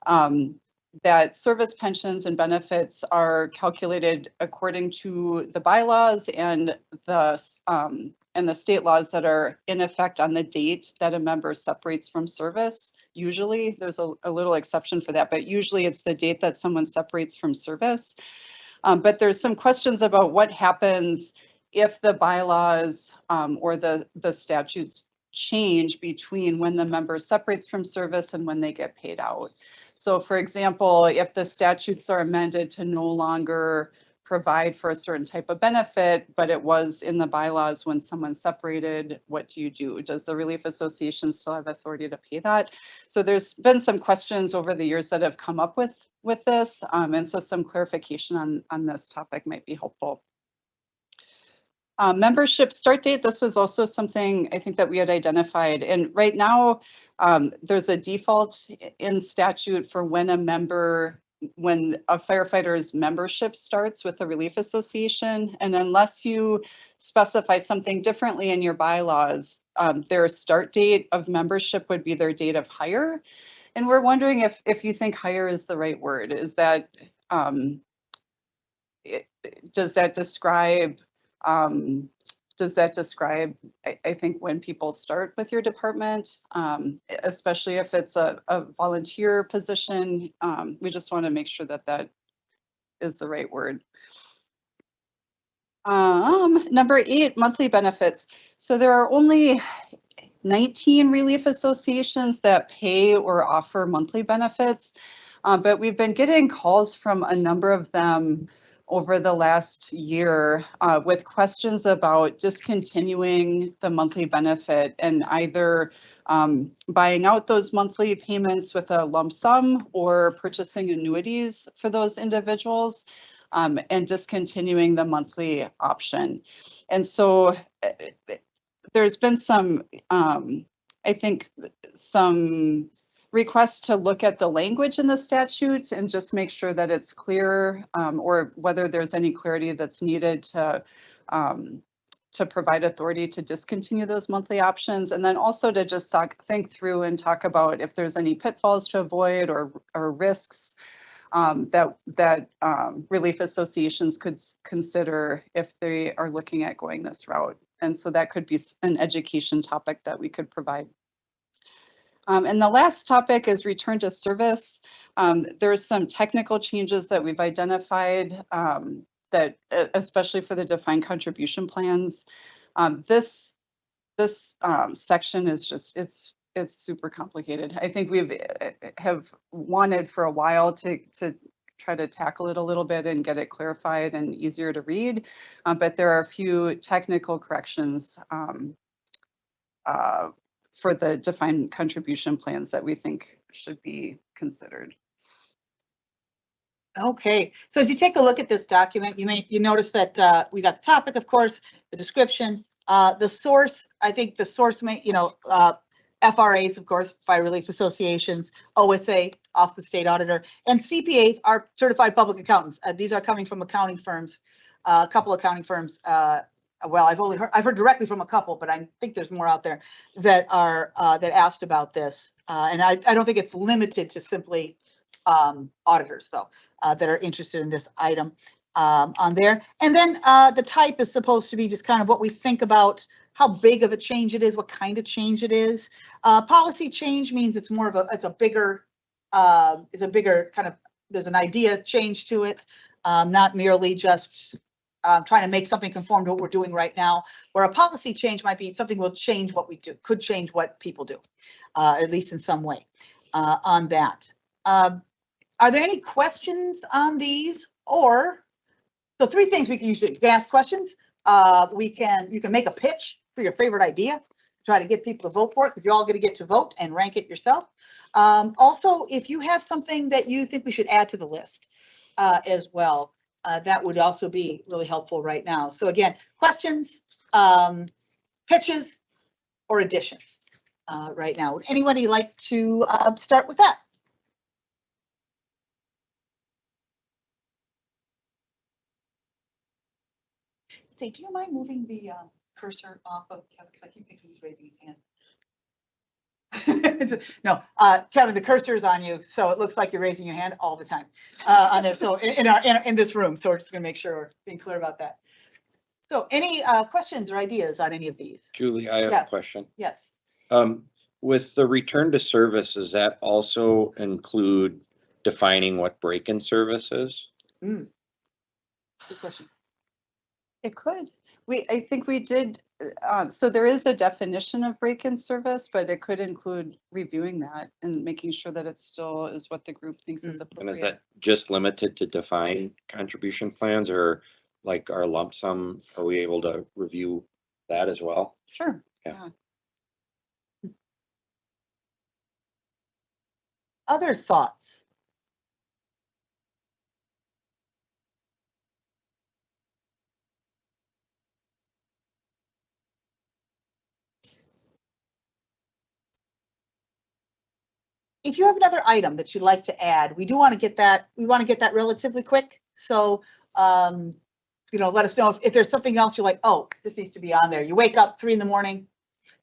that service pensions and benefits are calculated according to the bylaws and the state laws that are in effect on the date that a member separates from service. Usually there's a little exception for that, but usually it's the date that someone separates from service. But there's some questions about what happens if the bylaws or the statutes change between when the member separates from service and when they get paid out. So for example, if the statutes are amended to no longer provide for a certain type of benefit, but it was in the bylaws when someone separated, what do you do? Does the Relief Association still have authority to pay that? So there's been some questions over the years that have come up with this, and so some clarification on this topic might be helpful. Membership start date, this was also something I think that we had identified. And right now, there's a default in statute for when a firefighter's membership starts with the Relief Association. And unless you specify something differently in your bylaws, their start date of membership would be their date of hire. And we're wondering if you think hire is the right word. Is that, does that describe, I think, when people start with your department, especially if it's a volunteer position? We just want to make sure that that is the right word. Number 8, monthly benefits. So there are only 19 relief associations that pay or offer monthly benefits, but we've been getting calls from a number of them over the last year with questions about discontinuing the monthly benefit and either buying out those monthly payments with a lump sum or purchasing annuities for those individuals and discontinuing the monthly option. And so there's been some, I think, some request to look at the language in the statute and just make sure that it's clear, or whether there's any clarity that's needed to provide authority to discontinue those monthly options. And then also to just think through and talk about if there's any pitfalls to avoid or risks that relief associations could consider if they are looking at going this route. And so that could be an education topic that we could provide. And the last topic is return to service. There's some technical changes that we've identified that, especially for the defined contribution plans. This section is just, it's super complicated. I think have wanted for a while to try to tackle it a little bit and get it clarified and easier to read, but there are a few technical corrections for the defined contribution plans that we think should be considered. Okay, so as you take a look at this document, you notice that we got the topic, of course, the description, the source. I think the source may, FRAs, of course, Fire Relief Associations, OSA, Office of the State Auditor, and CPAs are certified public accountants. These are coming from accounting firms, a couple accounting firms. Well, I've heard directly from a couple, but I think there's more out there that are that asked about this. And I don't think it's limited to simply auditors, though, that are interested in this item on there. And then the type is supposed to be just kind of what we think about how big of a change it is, what kind of change it is. Policy change means it's more of a bigger kind of, there's an idea change to it, not merely just trying to make something conform to what we're doing right now, where a policy change might be something will change what we do, could change what people do, at least in some way on that. Are there any questions on these? Or, so three things we can use. You can ask questions. You can make a pitch for your favorite idea, try to get people to vote for it, because you're all going to get to vote and rank it yourself. Also, if you have something that you think we should add to the list as well, that would also be really helpful right now. So again, questions, pitches, or additions right now. Would anybody like to start with that? Say, do you mind moving the cursor off of Kevin? Because I keep thinking he's raising his hand. No, Kevin, the cursor is on you, so it looks like you're raising your hand all the time on there. So in this room, so we're just going to make sure we're being clear about that. So, any questions or ideas on any of these? Julie, I have a question. Yes. With the return to service, does that also include defining what break-in service is? Good question. It could. I think we did. So there is a definition of break-in service, but it could include reviewing that and making sure that it still is what the group thinks is And appropriate. is that just limited to defined contribution plans, or like our lump sum? Are we able to review that as well? Sure. Yeah. Other thoughts? If you have another item that you'd like to add, we want to get that relatively quick. So, let us know if there's something else you're like, oh, this needs to be on there. You wake up 3 a.m.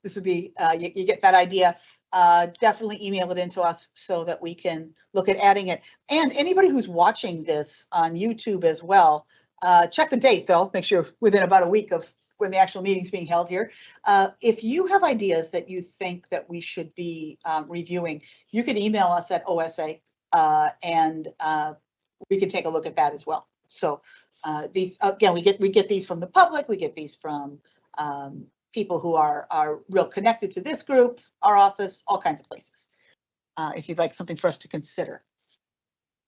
This would be, you get that idea. Definitely email it into us so that we can look at adding it. And anybody who's watching this on YouTube as well, check the date though, make sure within about a week of when the actual meeting's being held here. If you have ideas that you think that we should be reviewing, you can email us at OSA and we can take a look at that as well. So these, again, we get these from the public, we get these from people who are real connected to this group, our office, all kinds of places. If you'd like something for us to consider.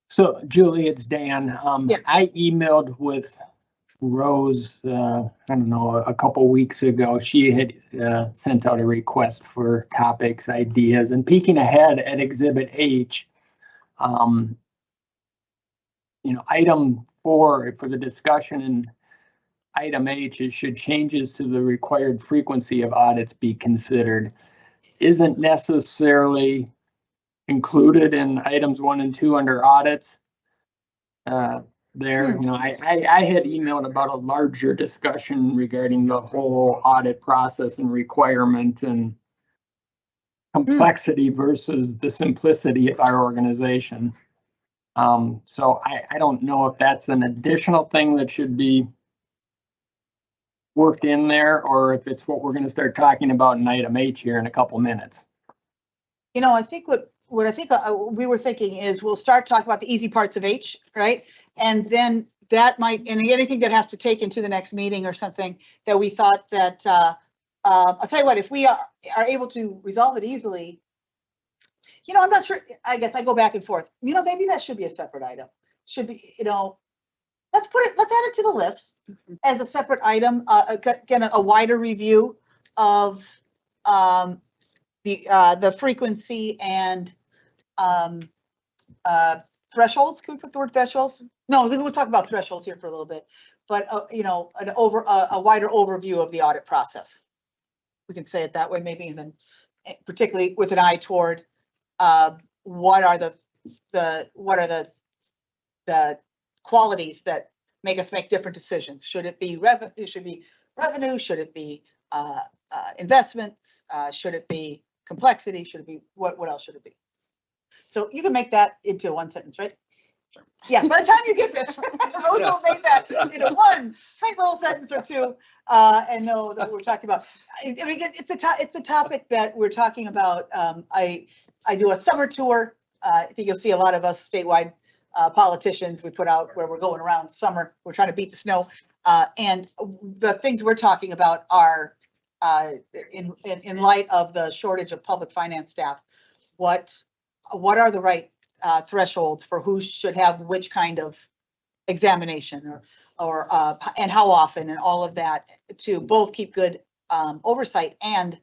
So Julie, it's Dan. Yeah. I emailed with Rose, I don't know, a couple weeks ago. She had sent out a request for topics, ideas, and peeking ahead at Exhibit H, item 4 for the discussion in item H is should changes to the required frequency of audits be considered. Isn't necessarily included in items 1 and 2 under audits. I had emailed about a larger discussion regarding the whole audit process and requirement and complexity versus the simplicity of our organization. So I don't know if that's an additional thing that should be worked in there, or if it's what we're going to start talking about in item H here in a couple minutes. I think what I think we were thinking is we'll start talking about the easy parts of H, right? And then that might, and anything that has to take into the next meeting or something that we thought that, I'll tell you what, if we are able to resolve it easily, I'm not sure, I guess I go back and forth. Maybe that should be a separate item. Should be, let's add it to the list as a separate item, again, a wider review of the frequency and thresholds. Can we put the word thresholds? No, we'll talk about thresholds here for a little bit, but a wider overview of the audit process. We can say it that way maybe, and particularly with an eye toward what are the qualities that make us make different decisions. Should it be revenue? Should it be investments? Should it be complexity? Should it be what else should it be? So you can make that into one sentence, right? Sure. Yeah, by the time you get this, Rose will make that into one tight little sentence or two, and know that we're talking about. I mean, it's a topic that we're talking about. I do a summer tour. I think you'll see a lot of us statewide politicians. We put out where we're going around summer. We're trying to beat the snow, and the things we're talking about are in light of the shortage of public finance staff. What are the right thresholds for who should have which kind of examination or and how often, and all of that, to both keep good oversight and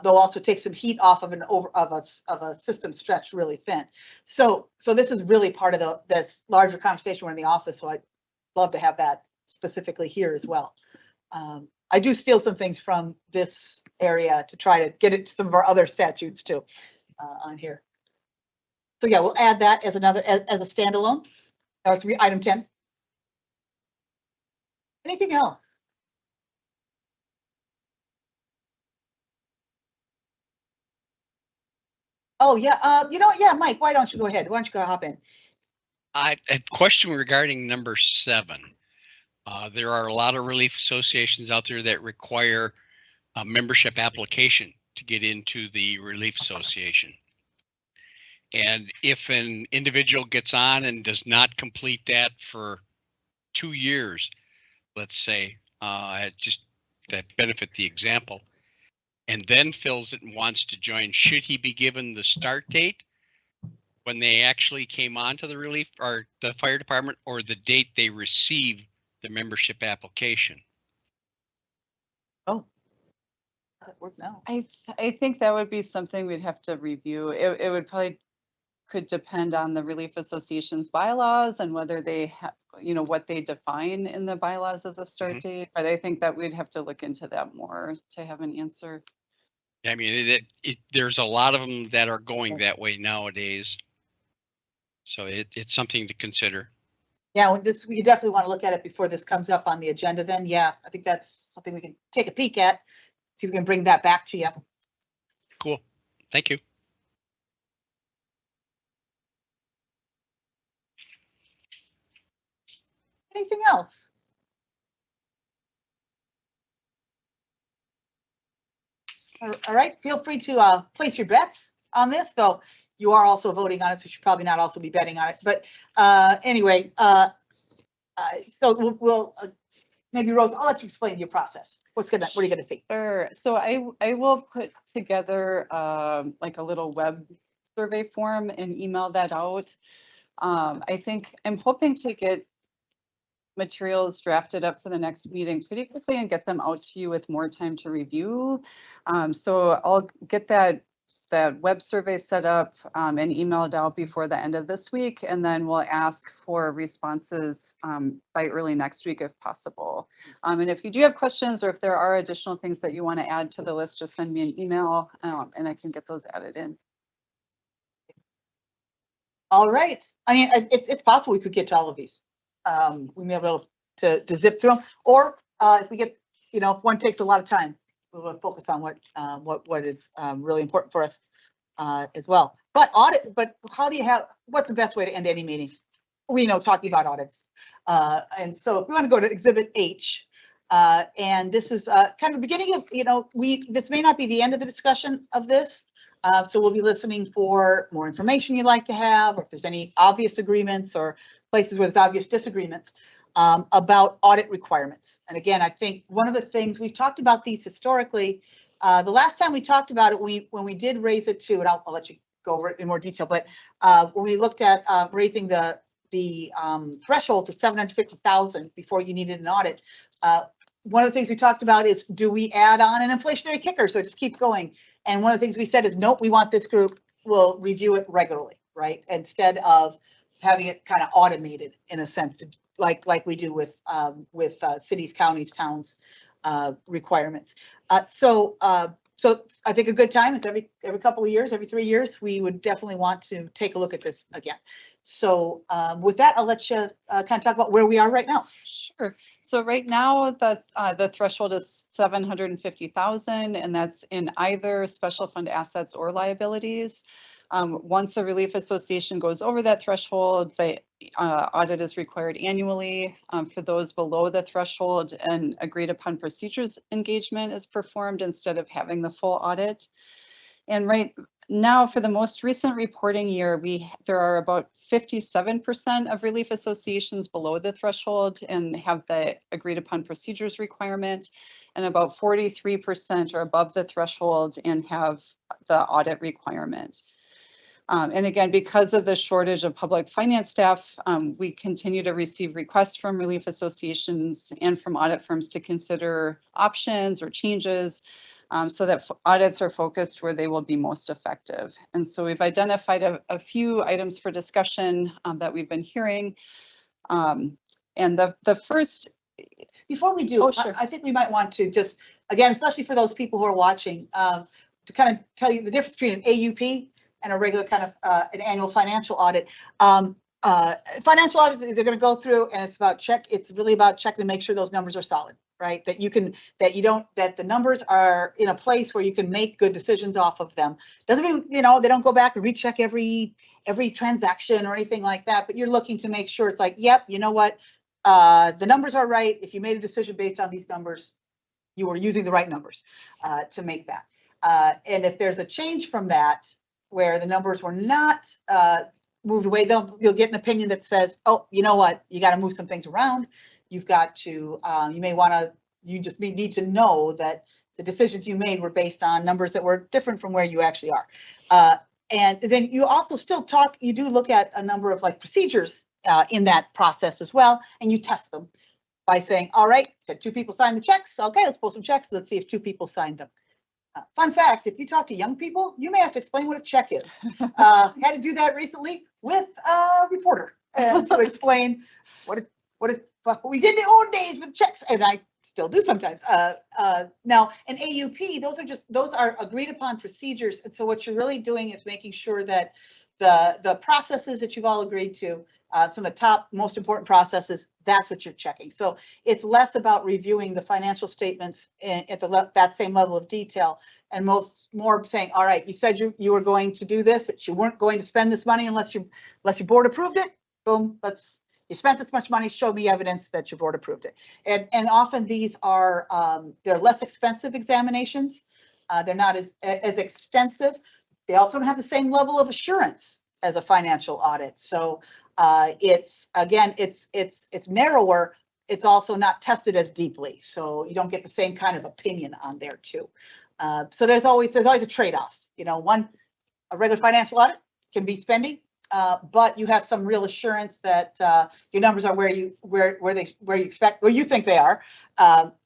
they'll also take some heat off of a system stretched really thin. So this is really part of this larger conversation we're in the office. So I'd love to have that specifically here as well. I do steal some things from this area to try to get it to some of our other statutes too on here. So yeah, we'll add that as as a standalone. That's item 10. Anything else? Oh yeah, you know what? Yeah, Mike, why don't you go ahead? Why don't you go hop in? A question regarding number 7. There are a lot of relief associations out there that require a membership application to get into the relief association. And if an individual gets on and does not complete that for 2 years, let's say, just to benefit the example, and then fills it and wants to join, should he be given the start date when they actually came onto the relief or the fire department, or the date they received the membership application? Oh, that worked now. I think that would be something we'd have to review. It would probably could depend on the Relief Association's bylaws and whether they have, you know, what they define in the bylaws as a start date. But I think that we'd have to look into that more to have an answer. I mean, there's a lot of them that are going that way nowadays. So it's something to consider. Yeah, we definitely want to look at it before this comes up on the agenda then. Yeah, I think that's something we can take a peek at, see if we can bring that back to you. Cool. Thank you. Anything else? All right, feel free to place your bets on this, though you are also voting on it, so you should probably not also be betting on it. But anyway, so we'll maybe Rose, I'll let you explain your process. What are you gonna see? Sure. So I will put together like a little web survey form and email that out. I think I'm hoping to get materials drafted up for the next meeting pretty quickly and get them out to you with more time to review. So I'll get that web survey set up and emailed out before the end of this week, and then we'll ask for responses by early next week if possible. And if you do have questions, or if there are additional things that you want to add to the list, just send me an email and I can get those added in. All right. I mean, it's possible we could get to all of these. We may be able to zip through them, or if we get, you know, if one takes a lot of time, we'll focus on what is really important for us as well. But how do you what's the best way to end any meeting? We know talking about audits. And so if we want to go to Exhibit H, and this is kind of the beginning of, you know, this may not be the end of the discussion of this. So we'll be listening for more information you'd like to have, or if there's any obvious agreements or places where there's obvious disagreements about audit requirements. And again, I think one of the things we've talked about these historically, the last time we talked about it, when we did raise it to, and I'll let you go over it in more detail, but when we looked at raising the threshold to 750,000 before you needed an audit, one of the things we talked about is, do we add on an inflationary kicker so it just keeps going? And one of the things we said is, nope, we want this group will review it regularly, right? Instead of having it kind of automated in a sense, like we do with cities, counties, towns requirements. So So I think a good time is every couple of years, every 3 years, we would definitely want to take a look at this again. So with that, I'll let you kind of talk about where we are right now. Sure. So right now, the threshold is 750,000, and that's in either special fund assets or liabilities. Once a relief association goes over that threshold, the audit is required annually. For those below the threshold, an agreed upon procedures engagement is performed instead of having the full audit. And right now, for the most recent reporting year, there are about 57% of relief associations below the threshold and have the agreed upon procedures requirement, and about 43% are above the threshold and have the audit requirement. And again, because of the shortage of public finance staff, we continue to receive requests from relief associations and from audit firms to consider options or changes so that audits are focused where they will be most effective. And so we've identified a few items for discussion that we've been hearing. And the first... Before we do, sure. I think we might want to just, again, especially for those people who are watching, to kind of tell you the difference between an AUP and a regular kind of an annual financial audit. Financial audit, they're going to go through, and it's about it's really about checking to make sure those numbers are solid, right? That the numbers are in a place where you can make good decisions off of them. Doesn't mean, they don't go back and recheck every transaction or anything like that, but you're looking to make sure it's like, yep, you know what? The numbers are right. If you made a decision based on these numbers, you were using the right numbers to make that. And if there's a change from that, where the numbers were not moved away, you'll get an opinion that says, oh, you know what, you got to move some things around. You've got to, you just need to know that the decisions you made were based on numbers that were different from where you actually are. And then you also you do look at a number of procedures in that process as well, and you test them by saying, all right, said 2 people signed the checks. Okay, let's pull some checks. Let's see if 2 people signed them. Fun fact, if you talk to young people, you may have to explain what a check is. Had to do that recently with a reporter to explain what we did in the old days with checks, and I still do sometimes. Now, an AUP, those are agreed upon procedures, and so what you're really doing is making sure that the processes that you've all agreed to, some of the top most important processes, that's what you're checking. So it's less about reviewing the financial statements at that same level of detail, and more saying, all right, you said you were going to do this, that you weren't going to spend this money unless your board approved it. Boom, you spent this much money, show me evidence that your board approved it. And often these are they're less expensive examinations. They're not as extensive. They also don't have the same level of assurance as a financial audit. So it's narrower. It's also not tested as deeply, so you don't get the same kind of opinion on there too. So there's always a trade-off. A regular financial audit can be spendy, but you have some real assurance that your numbers are where you think they are.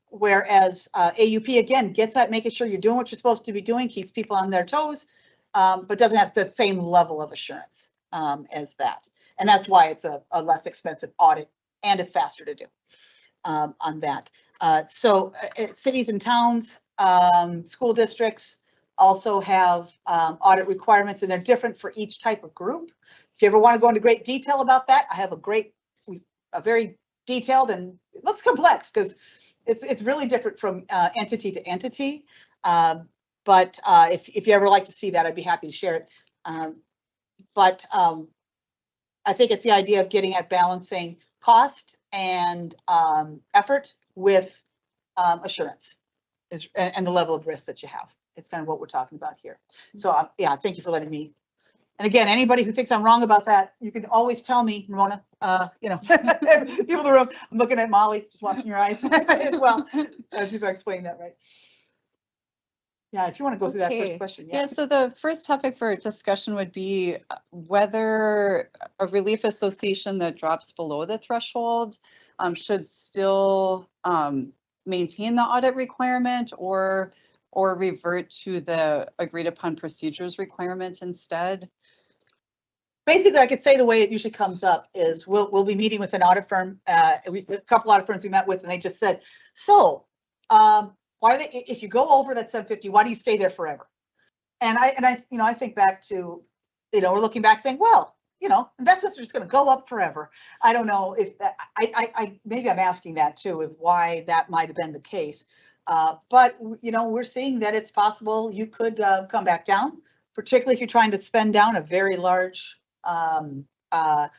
Whereas AUP again gets at making sure you're doing what you're supposed to be doing, keeps people on their toes, but doesn't have the same level of assurance as that. And that's why it's a less expensive audit, and it's faster to do on that. So cities and towns, school districts also have audit requirements, and they're different for each type of group. If you ever want to go into great detail about that, I have a very detailed, and it looks complex because it's really different from entity to entity. But if you ever like to see that, I'd be happy to share it. But I think it's the idea of getting at balancing cost and effort with assurance and the level of risk that you have. It's kind of what we're talking about here. So yeah, thank you for letting me. And again, anybody who thinks I'm wrong about that, you can always tell me, Ramona. People in the room. I'm looking at Molly, just watching your eyes as well. As if I explained that right. Yeah, if you want to go through that first question. Yeah, so the first topic for discussion would be whether a relief association that drops below the threshold should still maintain the audit requirement or revert to the agreed upon procedures requirement instead. Basically, I could say the way it usually comes up is we'll be meeting with an audit firm, a couple audit firms we met with, and they just said, so why do they, if you go over that 750, why do you stay there forever? And I think back to, we're looking back saying, well, investments are just going to go up forever. I don't know if that, maybe I'm asking that too, of why that might have been the case. But we're seeing that it's possible you could come back down, particularly if you're trying to spend down a very large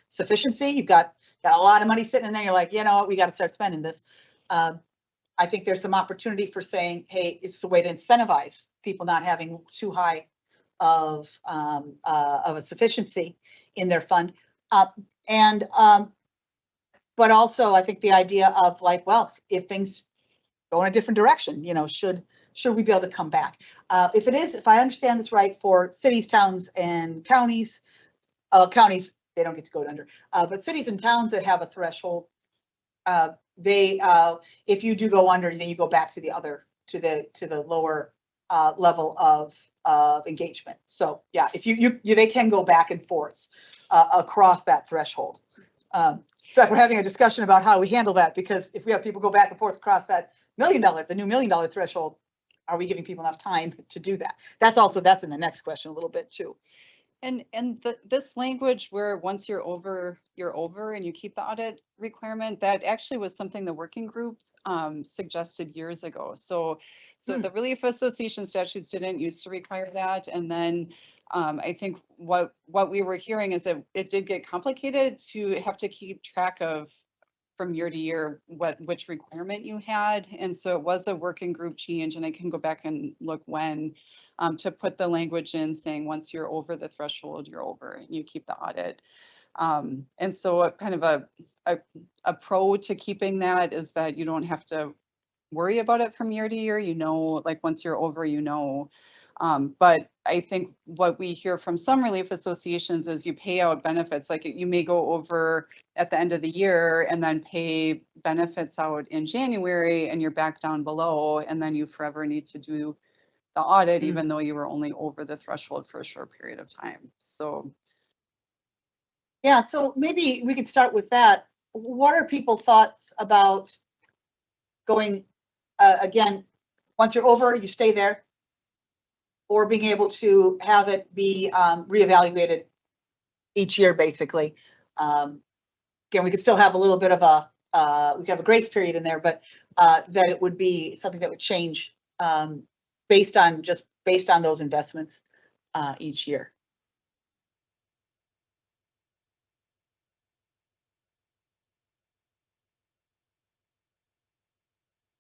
sufficiency. You've got a lot of money sitting in there. You're like, you know what, we got to start spending this. I think there's some opportunity for saying, hey, it's a way to incentivize people not having too high of a sufficiency in their fund. But also I think the idea of like, well, if things go in a different direction, should we be able to come back? If I understand this right, for cities, towns, and counties, they don't get to go under, but cities and towns that have a threshold, if you do go under, then you go back to the lower level of engagement. So yeah, if they can go back and forth across that threshold. In fact, we're having a discussion about how we handle that, because if we have people go back and forth across that the new $1 million threshold, are we giving people enough time to do that? That's in the next question a little bit too. And this language where once you're over, and you keep the audit requirement, that actually was something the working group suggested years ago. So the Relief Association statutes didn't used to require that. And then I think what we were hearing is that it did get complicated to have to keep track of from year to year which requirement you had. And so it was a working group change, and I can go back and look when to put the language in saying once you're over the threshold, you're over, and you keep the audit. And so kind of a pro to keeping that is that you don't have to worry about it from year to year. Like once you're over, but I think what we hear from some relief associations is you pay out benefits, like you may go over at the end of the year and then pay benefits out in January, and you're back down below, and then you forever need to do the audit, even though you were only over the threshold for a short period of time. So yeah, so maybe we could start with that. What are people's thoughts about going again, once you're over, you stay there, or being able to have it be reevaluated each year, basically? Again, we could still have a little bit of we could have a grace period in there, but that it would be something that would change based on those investments each year.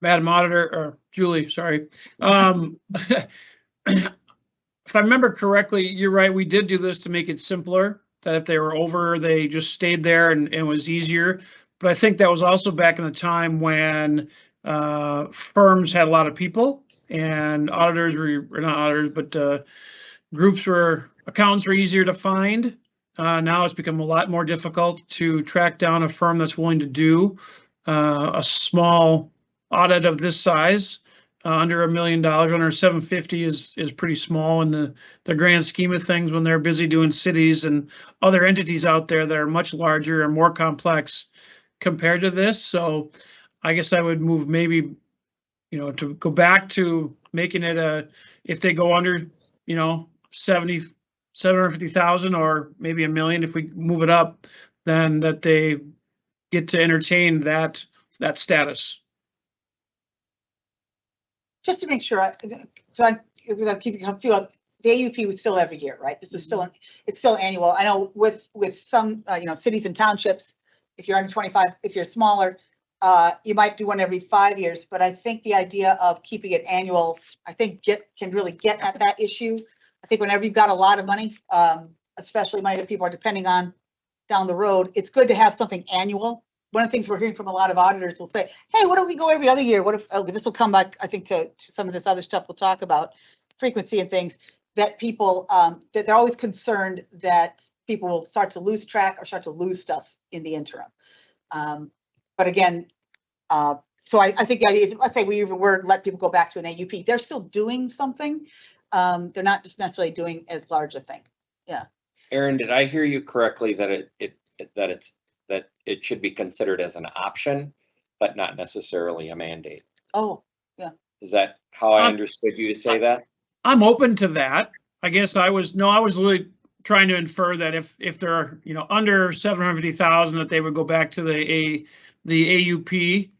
Madam Auditor, or Julie, sorry. If I remember correctly, you're right, we did do this to make it simpler, that if they were over, they just stayed there and it was easier. But I think that was also back in the time when firms had a lot of people, and auditors were not auditors, but accountants were easier to find. Now it's become a lot more difficult to track down a firm that's willing to do a small audit of this size. Under $1 million, under 750 is pretty small in the grand scheme of things, when they're busy doing cities and other entities out there that are much larger and more complex compared to this. So I guess I would move maybe, to go back to making it if they go under, 750,000 or maybe $1 million, if we move it up, then that they get to entertain that status. Just to make sure, I'm keeping the AUP was still every year, right? This is still, it's still annual. I know with some, cities and townships, if you're under 25, if you're smaller, you might do one every 5 years. But I think the idea of keeping it annual, I think can really get at that issue. I think whenever you've got a lot of money, especially money that people are depending on down the road, it's good to have something annual. One of the things we're hearing from a lot of auditors will say, hey, what if we go every other year? What if, this will come back, I think, to some of this other stuff we'll talk about, frequency and things, that people, that they're always concerned that people will start to lose track or start to lose stuff in the interim. But again, so I think the idea, let's say we even were let people go back to an AUP, they're still doing something. They're not just necessarily doing as large a thing. Yeah. Erin, did I hear you correctly that it should be considered as an option, but not necessarily a mandate? Oh, yeah. Is that how I Um, understood you to say that? I'm open to that. I guess I was really trying to infer that if they're, under 750,000, that they would go back to the AUP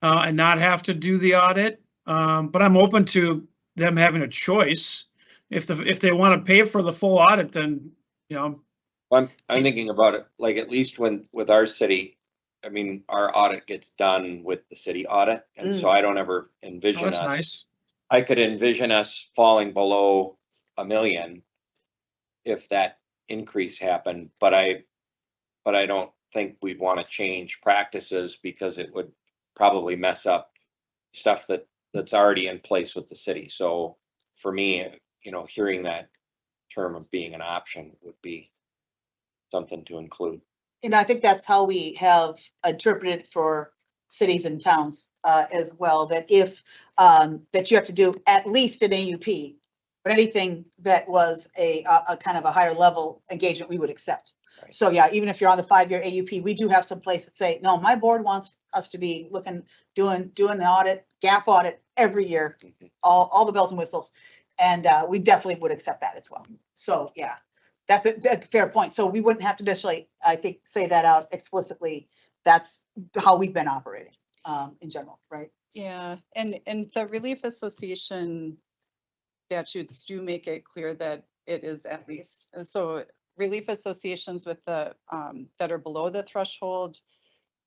and not have to do the audit. But I'm open to them having a choice. If they want to pay for the full audit, then, I'm thinking about it, like at least with our city, I mean, our audit gets done with the city audit. And so I don't ever oh, envision that's us. nice. I could envision us falling below $1 million if that increase happened, but I don't think we'd want to change practices because it would probably mess up stuff that's already in place with the city. So for me, hearing that term of being an option would be something to include. And I think that's how we have interpreted for cities and towns as well, that if, that you have to do at least an AUP, but anything that was a kind of a higher level engagement, we would accept. Right. So yeah, even if you're on the 5-year AUP, we do have some place that say, no, my board wants us to be doing an audit, gap audit every year, all the bells and whistles. And we definitely would accept that as well. So yeah, that's a fair point. So we wouldn't have to necessarily, I think, say that out explicitly. That's how we've been operating in general, right? Yeah, and the Relief Association statutes do make it clear that it is at least. So relief associations with the that are below the threshold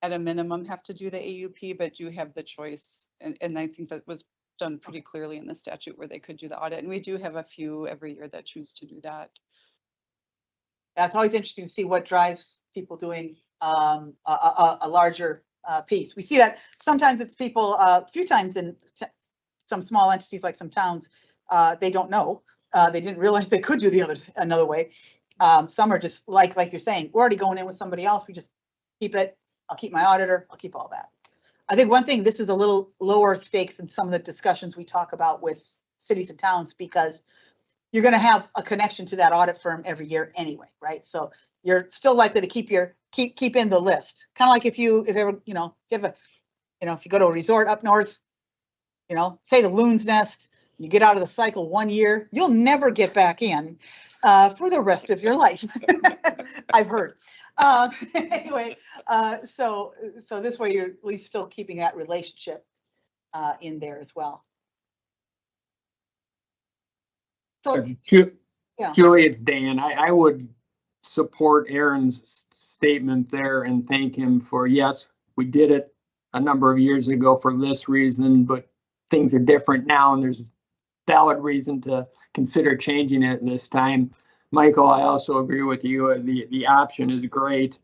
at a minimum have to do the AUP, but do have the choice. And I think that was done pretty clearly in the statute where they could do the audit. And we do have a few every year that choose to do that. That's always interesting to see what drives people doing a larger piece. We see that sometimes it's people, a few times in some small entities like some towns, they don't know. They didn't realize they could do another way. Some are just like you're saying, we're already going in with somebody else. We just keep it. I'll keep my auditor. I'll keep all that. I think one thing, this is a little lower stakes in some of the discussions we talk about with cities and towns, because you're going to have a connection to that audit firm every year anyway, right? So you're still likely to keep in the list. Kind of like if you go to a resort up north, say the Loon's Nest, you get out of the cycle 1 year, you'll never get back in for the rest of your life. I've heard. Anyway, so this way you're at least still keeping that relationship in there as well. So, yeah. Julie, it's Dan. I would support Aaron's statement there and thank him for, yes, we did it a number of years ago for this reason, but things are different now and there's valid reason to consider changing it this time. Michael, I also agree with you. The option is great.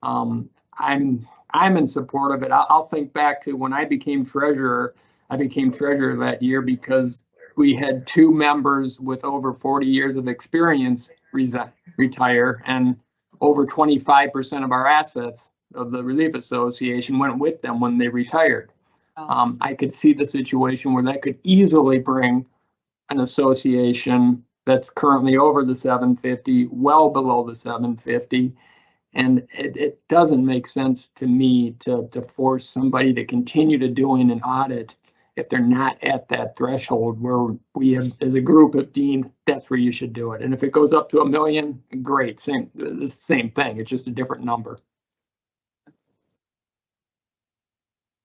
I'm in support of it. I'll think back to when I became treasurer. I became treasurer that year because we had 2 members with over 40 years of experience retire, and over 25% of our assets of the Relief Association went with them when they retired. I could see the situation where that could easily bring an association that's currently over the 750, well below the 750. And it doesn't make sense to me to force somebody to continue to doing an audit if they're not at that threshold where we have, as a group, have deemed that's where you should do it. And if it goes up to $1 million, great, same thing. It's just a different number.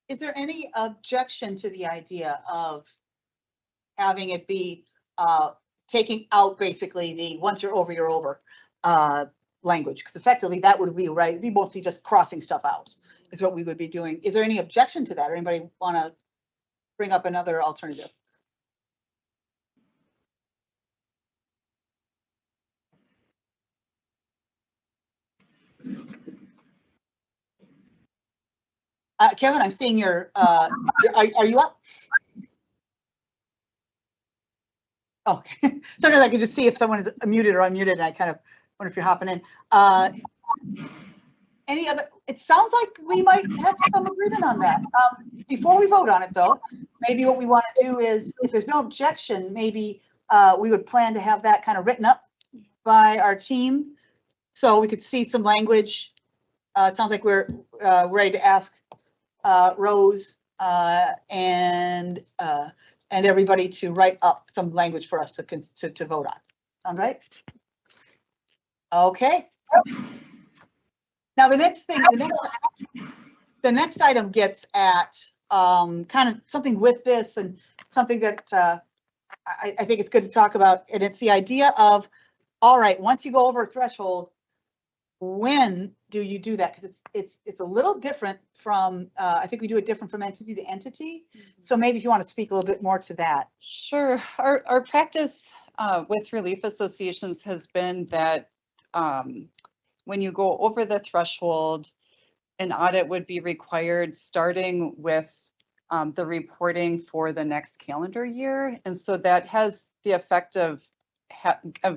Is there any objection to the idea of having it be taking out basically the once you're over language? Because effectively that would be right. We mostly just crossing stuff out is what we would be doing. Is there any objection to that, or anybody want to bring up another alternative? Kevin, I'm seeing your, are you up? Okay. Sometimes I can just see if someone is muted or unmuted, and I kind of wonder if you're hopping in. Any other, it sounds like we might have some agreement on that. Before we vote on it though, maybe what we want to do is, if there's no objection, maybe we would plan to have that kind of written up by our team so we could see some language. It sounds like we're ready to ask Rose and and everybody to write up some language for us to vote on. Sound right? Okay. Now, the next thing, the next item gets at kind of something with this and something that I think it's good to talk about. And it's the idea of, all right, once you go over a threshold, when do you do that? Because it's a little different from, I think we do it different from entity to entity. So maybe if you want to speak a little bit more to that. Sure. Our practice with relief associations has been that when you go over the threshold, an audit would be required starting with the reporting for the next calendar year. And so that has the effect of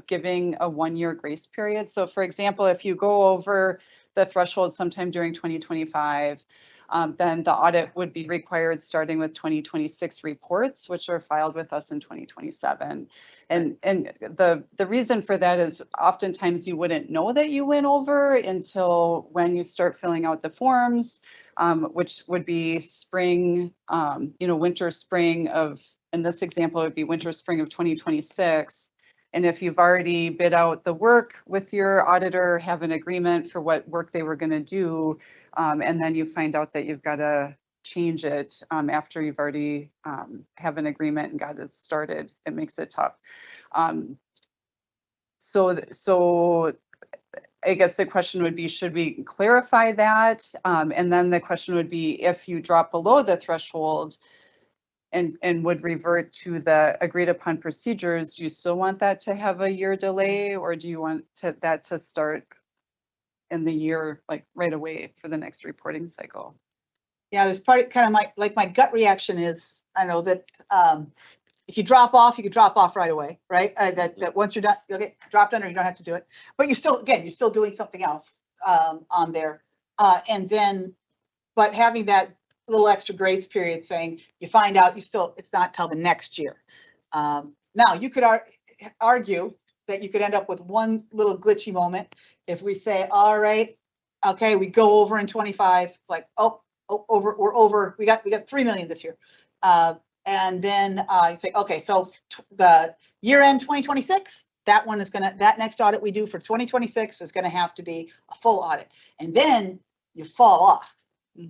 giving a 1-year grace period. So for example, if you go over the threshold sometime during 2025, then the audit would be required starting with 2026 reports, which are filed with us in 2027. And the reason for that is oftentimes you wouldn't know that you went over until when you start filling out the forms, which would be spring, winter, spring of, in this example, it would be winter, spring of 2026. And if you've already bid out the work with your auditor, have an agreement for what work they were going to do, and then you find out that you've got to change it after you've already have an agreement and got it started, it makes it tough. So I guess the question would be, should we clarify that? And then the question would be, if you drop below the threshold, and would revert to the agreed upon procedures, do you still want that to have a year delay, or do you want that to start in the year, like right away for the next reporting cycle? Yeah, there's part kind of my gut reaction is, I know that if you drop off, you could drop off right away, right? That once you're done, you'll get dropped under, you don't have to do it. But you're still, again, you're still doing something else on there. And then, but having that little extra grace period saying you find out it's not till the next year. Now you could argue that you could end up with one little glitchy moment if we say, all right, okay, we go over in 25. It's like, we're over. We got 3 million this year, and then you say, okay, so the year end 2026. That next audit we do for 2026 is going to have to be a full audit, and then you fall off.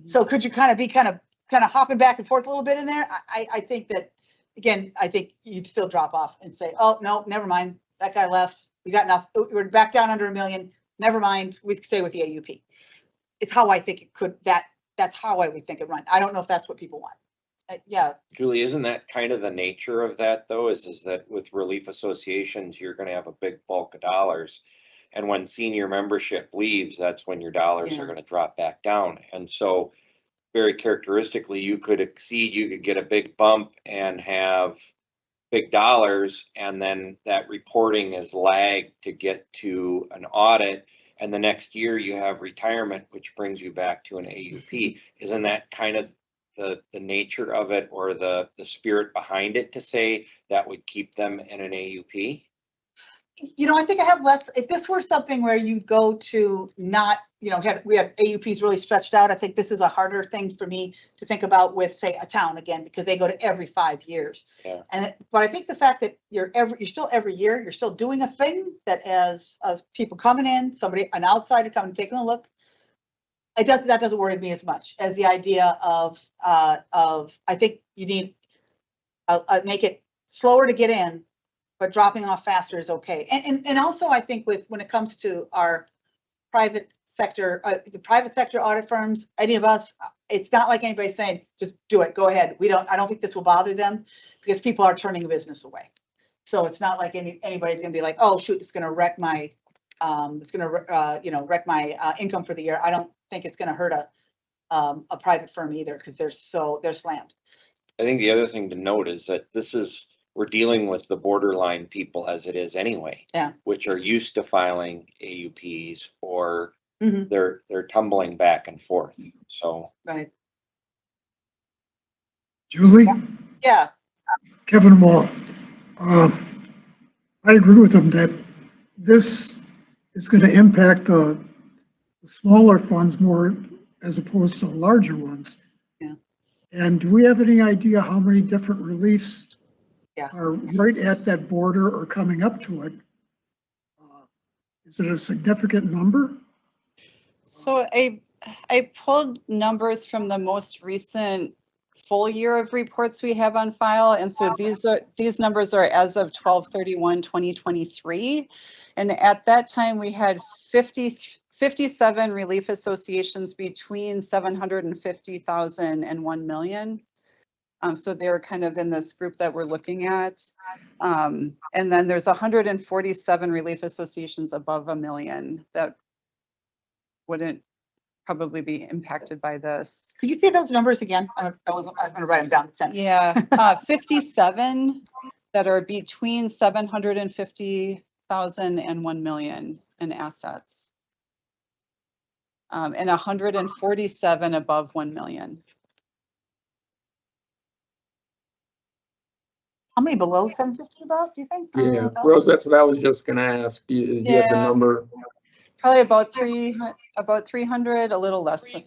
So could you kind of hopping back and forth a little bit in there? I think that, again, I think you'd still drop off and say, oh, no, never mind. That guy left. We got enough. We're back down under 1 million. Never mind. We stay with the AUP. It's how I think it could, that's how I would think it run. I don't know if that's what people want. Yeah. Julie, isn't that kind of the nature of that though, is that with relief associations, you're going to have a big bulk of dollars. And when senior membership leaves, that's when your dollars are going to drop back down. And so very characteristically, you could get a big bump and have big dollars. And then that reporting is lagged to get to an audit. And the next year you have retirement, which brings you back to an AUP. Isn't that kind of the nature of it, or the spirit behind it, to say that would keep them in an AUP? I think I have less, if this were something where you go to not, we have AUPs really stretched out. I think this is a harder thing for me to think about with, say, a town, again, because they go to every 5 years. Yeah. But I think the fact that you're still every year, you're still doing a thing that as people coming in, an outsider coming, taking a look, that doesn't worry me as much as the idea of I think you need make it slower to get in, but dropping off faster is okay. And also I think when it comes to our private sector, the private sector audit firms, any of us, it's not like anybody's saying, just do it, go ahead. I don't think this will bother them, because people are turning business away. So it's not like anybody's gonna be like, oh shoot, it's gonna wreck my, wreck my income for the year. I don't think it's gonna hurt a private firm either, because they're slammed. I think the other thing to note is that we're dealing with the borderline people as it is anyway, which are used to filing AUPs, or they're tumbling back and forth. So right. Julie? Yeah. Kevin Wall. I agree with him that this is going to impact the smaller funds more as opposed to the larger ones. Yeah. And do we have any idea how many different reliefs Yeah. are right at that border or coming up to it? Is it a significant number? So I pulled numbers from the most recent full year of reports we have on file. And so these numbers are as of 12/31/2023. And at that time, we had 57 relief associations between 750,000 and 1 million. So they're kind of in this group that we're looking at. And then there's 147 relief associations above 1 million that wouldn't probably be impacted by this. Could you say those numbers again? I'm going to write them down. Yeah, 57 that are between 750,000 and 1 million in assets. And 147 above 1 million. How many below 750 above, do you think? Yeah, Rose, that's what I was just gonna ask. Do you have the Yeah. number? Probably about 300, a little less. Than,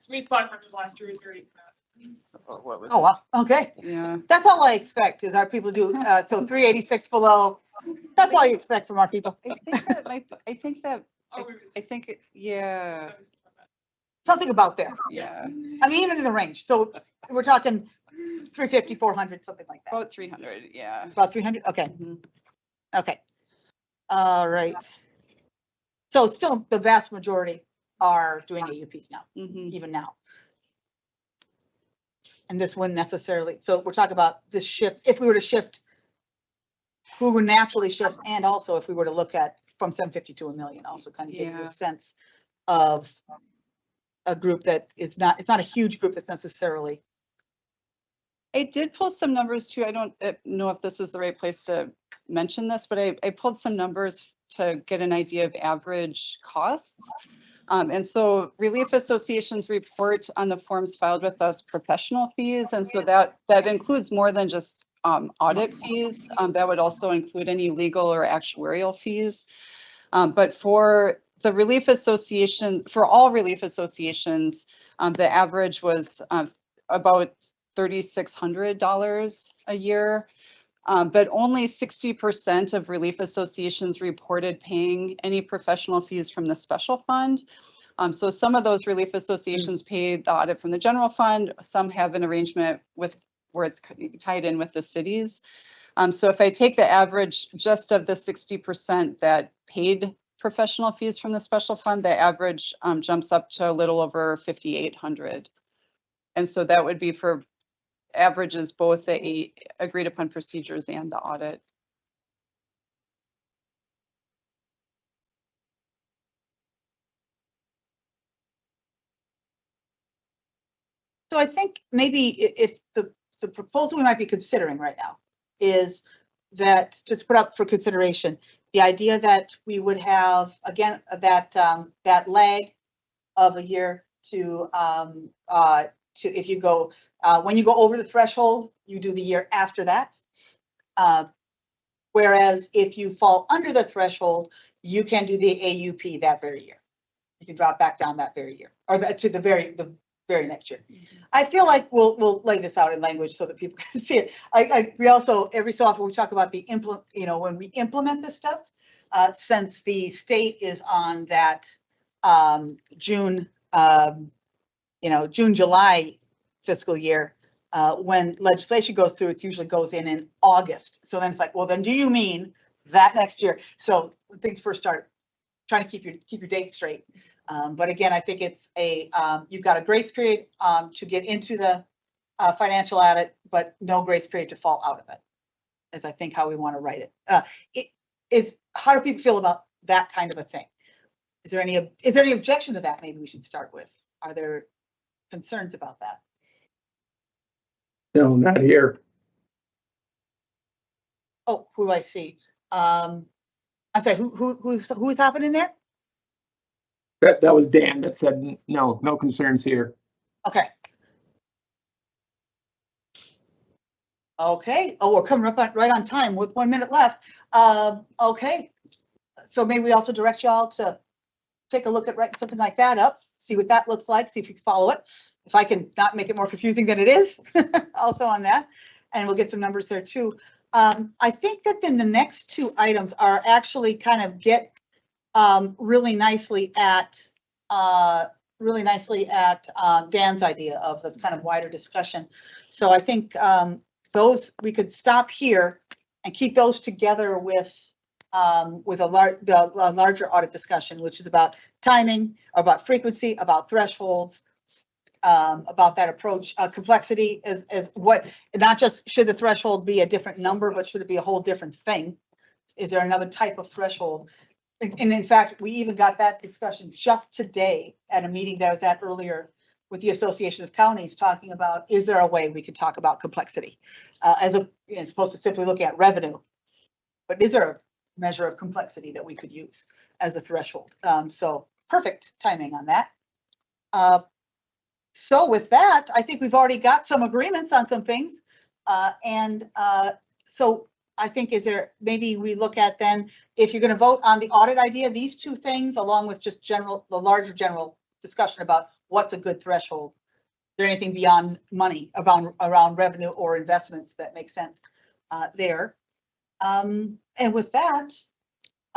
We had 500 last year, 3. what was Oh, wow. Okay. Yeah. That's all I expect is our people do. So 386 below. That's all you expect from our people. Yeah. Something about there. Yeah. I mean, even in the range. So we're talking 350, 400, something like that. About 300. Yeah. About 300. Okay. Okay. All right. So still the vast majority are doing AUPs now, even now. And this wouldn't necessarily, so we're talking about this shift, if we were to shift, who would naturally shift, and also if we were to look at from 750 to 1 million, also kind of gives you a sense of a group that it's not a huge group that's necessarily. I did pull some numbers too. I don't know if this is the right place to mention this, but I pulled some numbers to get an idea of average costs. And so relief associations report on the forms filed with us professional fees. And so that includes more than just audit fees. That would also include any legal or actuarial fees. But for the relief association, for all relief associations, the average was about $3,600 a year. But only 60% of relief associations reported paying any professional fees from the special fund. So some of those relief associations paid the audit from the general fund. Some have an arrangement with where it's tied in with the cities. So if I take the average just of the 60% that paid professional fees from the special fund, the average jumps up to a little over 5,800. And so that would be for averages both the agreed upon procedures and the audit. So I think maybe if the proposal we might be considering right now is that, just put up for consideration, the idea that we would have, again, that lag of a year to if you go, when you go over the threshold, you do the year after that. Whereas if you fall under the threshold, you can do the AUP that very year. You can drop back down that very year, or to the very next year. I feel like we'll lay this out in language so that people can see it. We also, every so often we talk about the when we implement this stuff, since the state is on that June, July fiscal year, when legislation goes through, it usually goes in August. So then it's like, well, then do you mean that next year? So when things first start, trying to keep your dates straight. But again, I think it's you've got a grace period to get into the financial audit, but no grace period to fall out of it, is I think how we want to write it. How do people feel about that kind of a thing? Is there any objection to that? Maybe we should start with. Are there concerns about that? No, not here. Oh, who do I see? I'm sorry, who's happening there? That was Dan that said no concerns here. Okay. Okay. Oh, we're coming up right on time with 1 minute left. Okay. So maybe we also direct y'all to take a look at writing something like that up see what that looks like, see if you can follow it. If I can not make it more confusing than it is, also on that, and we'll get some numbers there too. I think that then the next two items are actually kind of get really nicely at Dan's idea of this kind of wider discussion. So I think those, we could stop here and keep those together with a larger audit discussion, which is about timing, about frequency, about thresholds, about that approach. Complexity is what, not just should the threshold be a different number, but should it be a whole different thing? Is there another type of threshold? And in fact, we even got that discussion just today at a meeting that I was at earlier with the Association of Counties, talking about, is there a way we could talk about complexity as opposed to simply looking at revenue? But is there a measure of complexity that we could use as a threshold? So perfect timing on that. So with that, I think we've already got some agreements on some things. So I think maybe we look at then, if you're going to vote on the audit idea, these two things, along with just the larger general discussion about what's a good threshold. Is there anything beyond money around revenue or investments that makes sense there? And with that,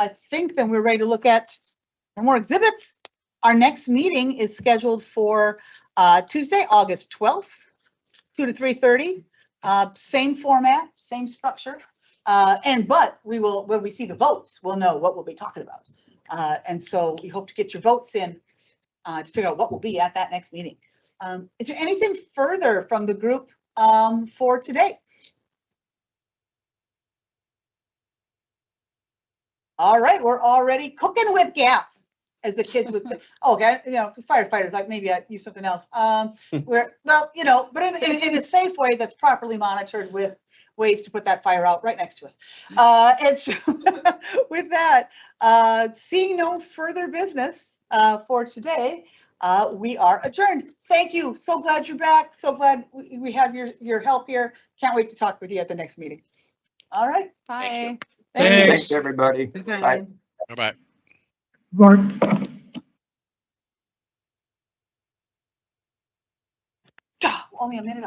I think then we're ready to look at more exhibits. Our next meeting is scheduled for Tuesday, August 12th, 2 to 3:30. Same format, same structure. But we will, when we see the votes, we'll know what we'll be talking about. And so we hope to get your votes in to figure out what will be at that next meeting. Is there anything further from the group for today? All right, we're already cooking with gas, as the kids would say. Oh, okay, firefighters, like maybe I'd use something else. But in a safe way that's properly monitored with ways to put that fire out right next to us. And so with that, seeing no further business for today, we are adjourned. Thank you. So glad you're back. So glad we have your help here. Can't wait to talk with you at the next meeting. All right. Bye. Thanks, everybody. Bye. Bye-bye. Mark. Only a minute.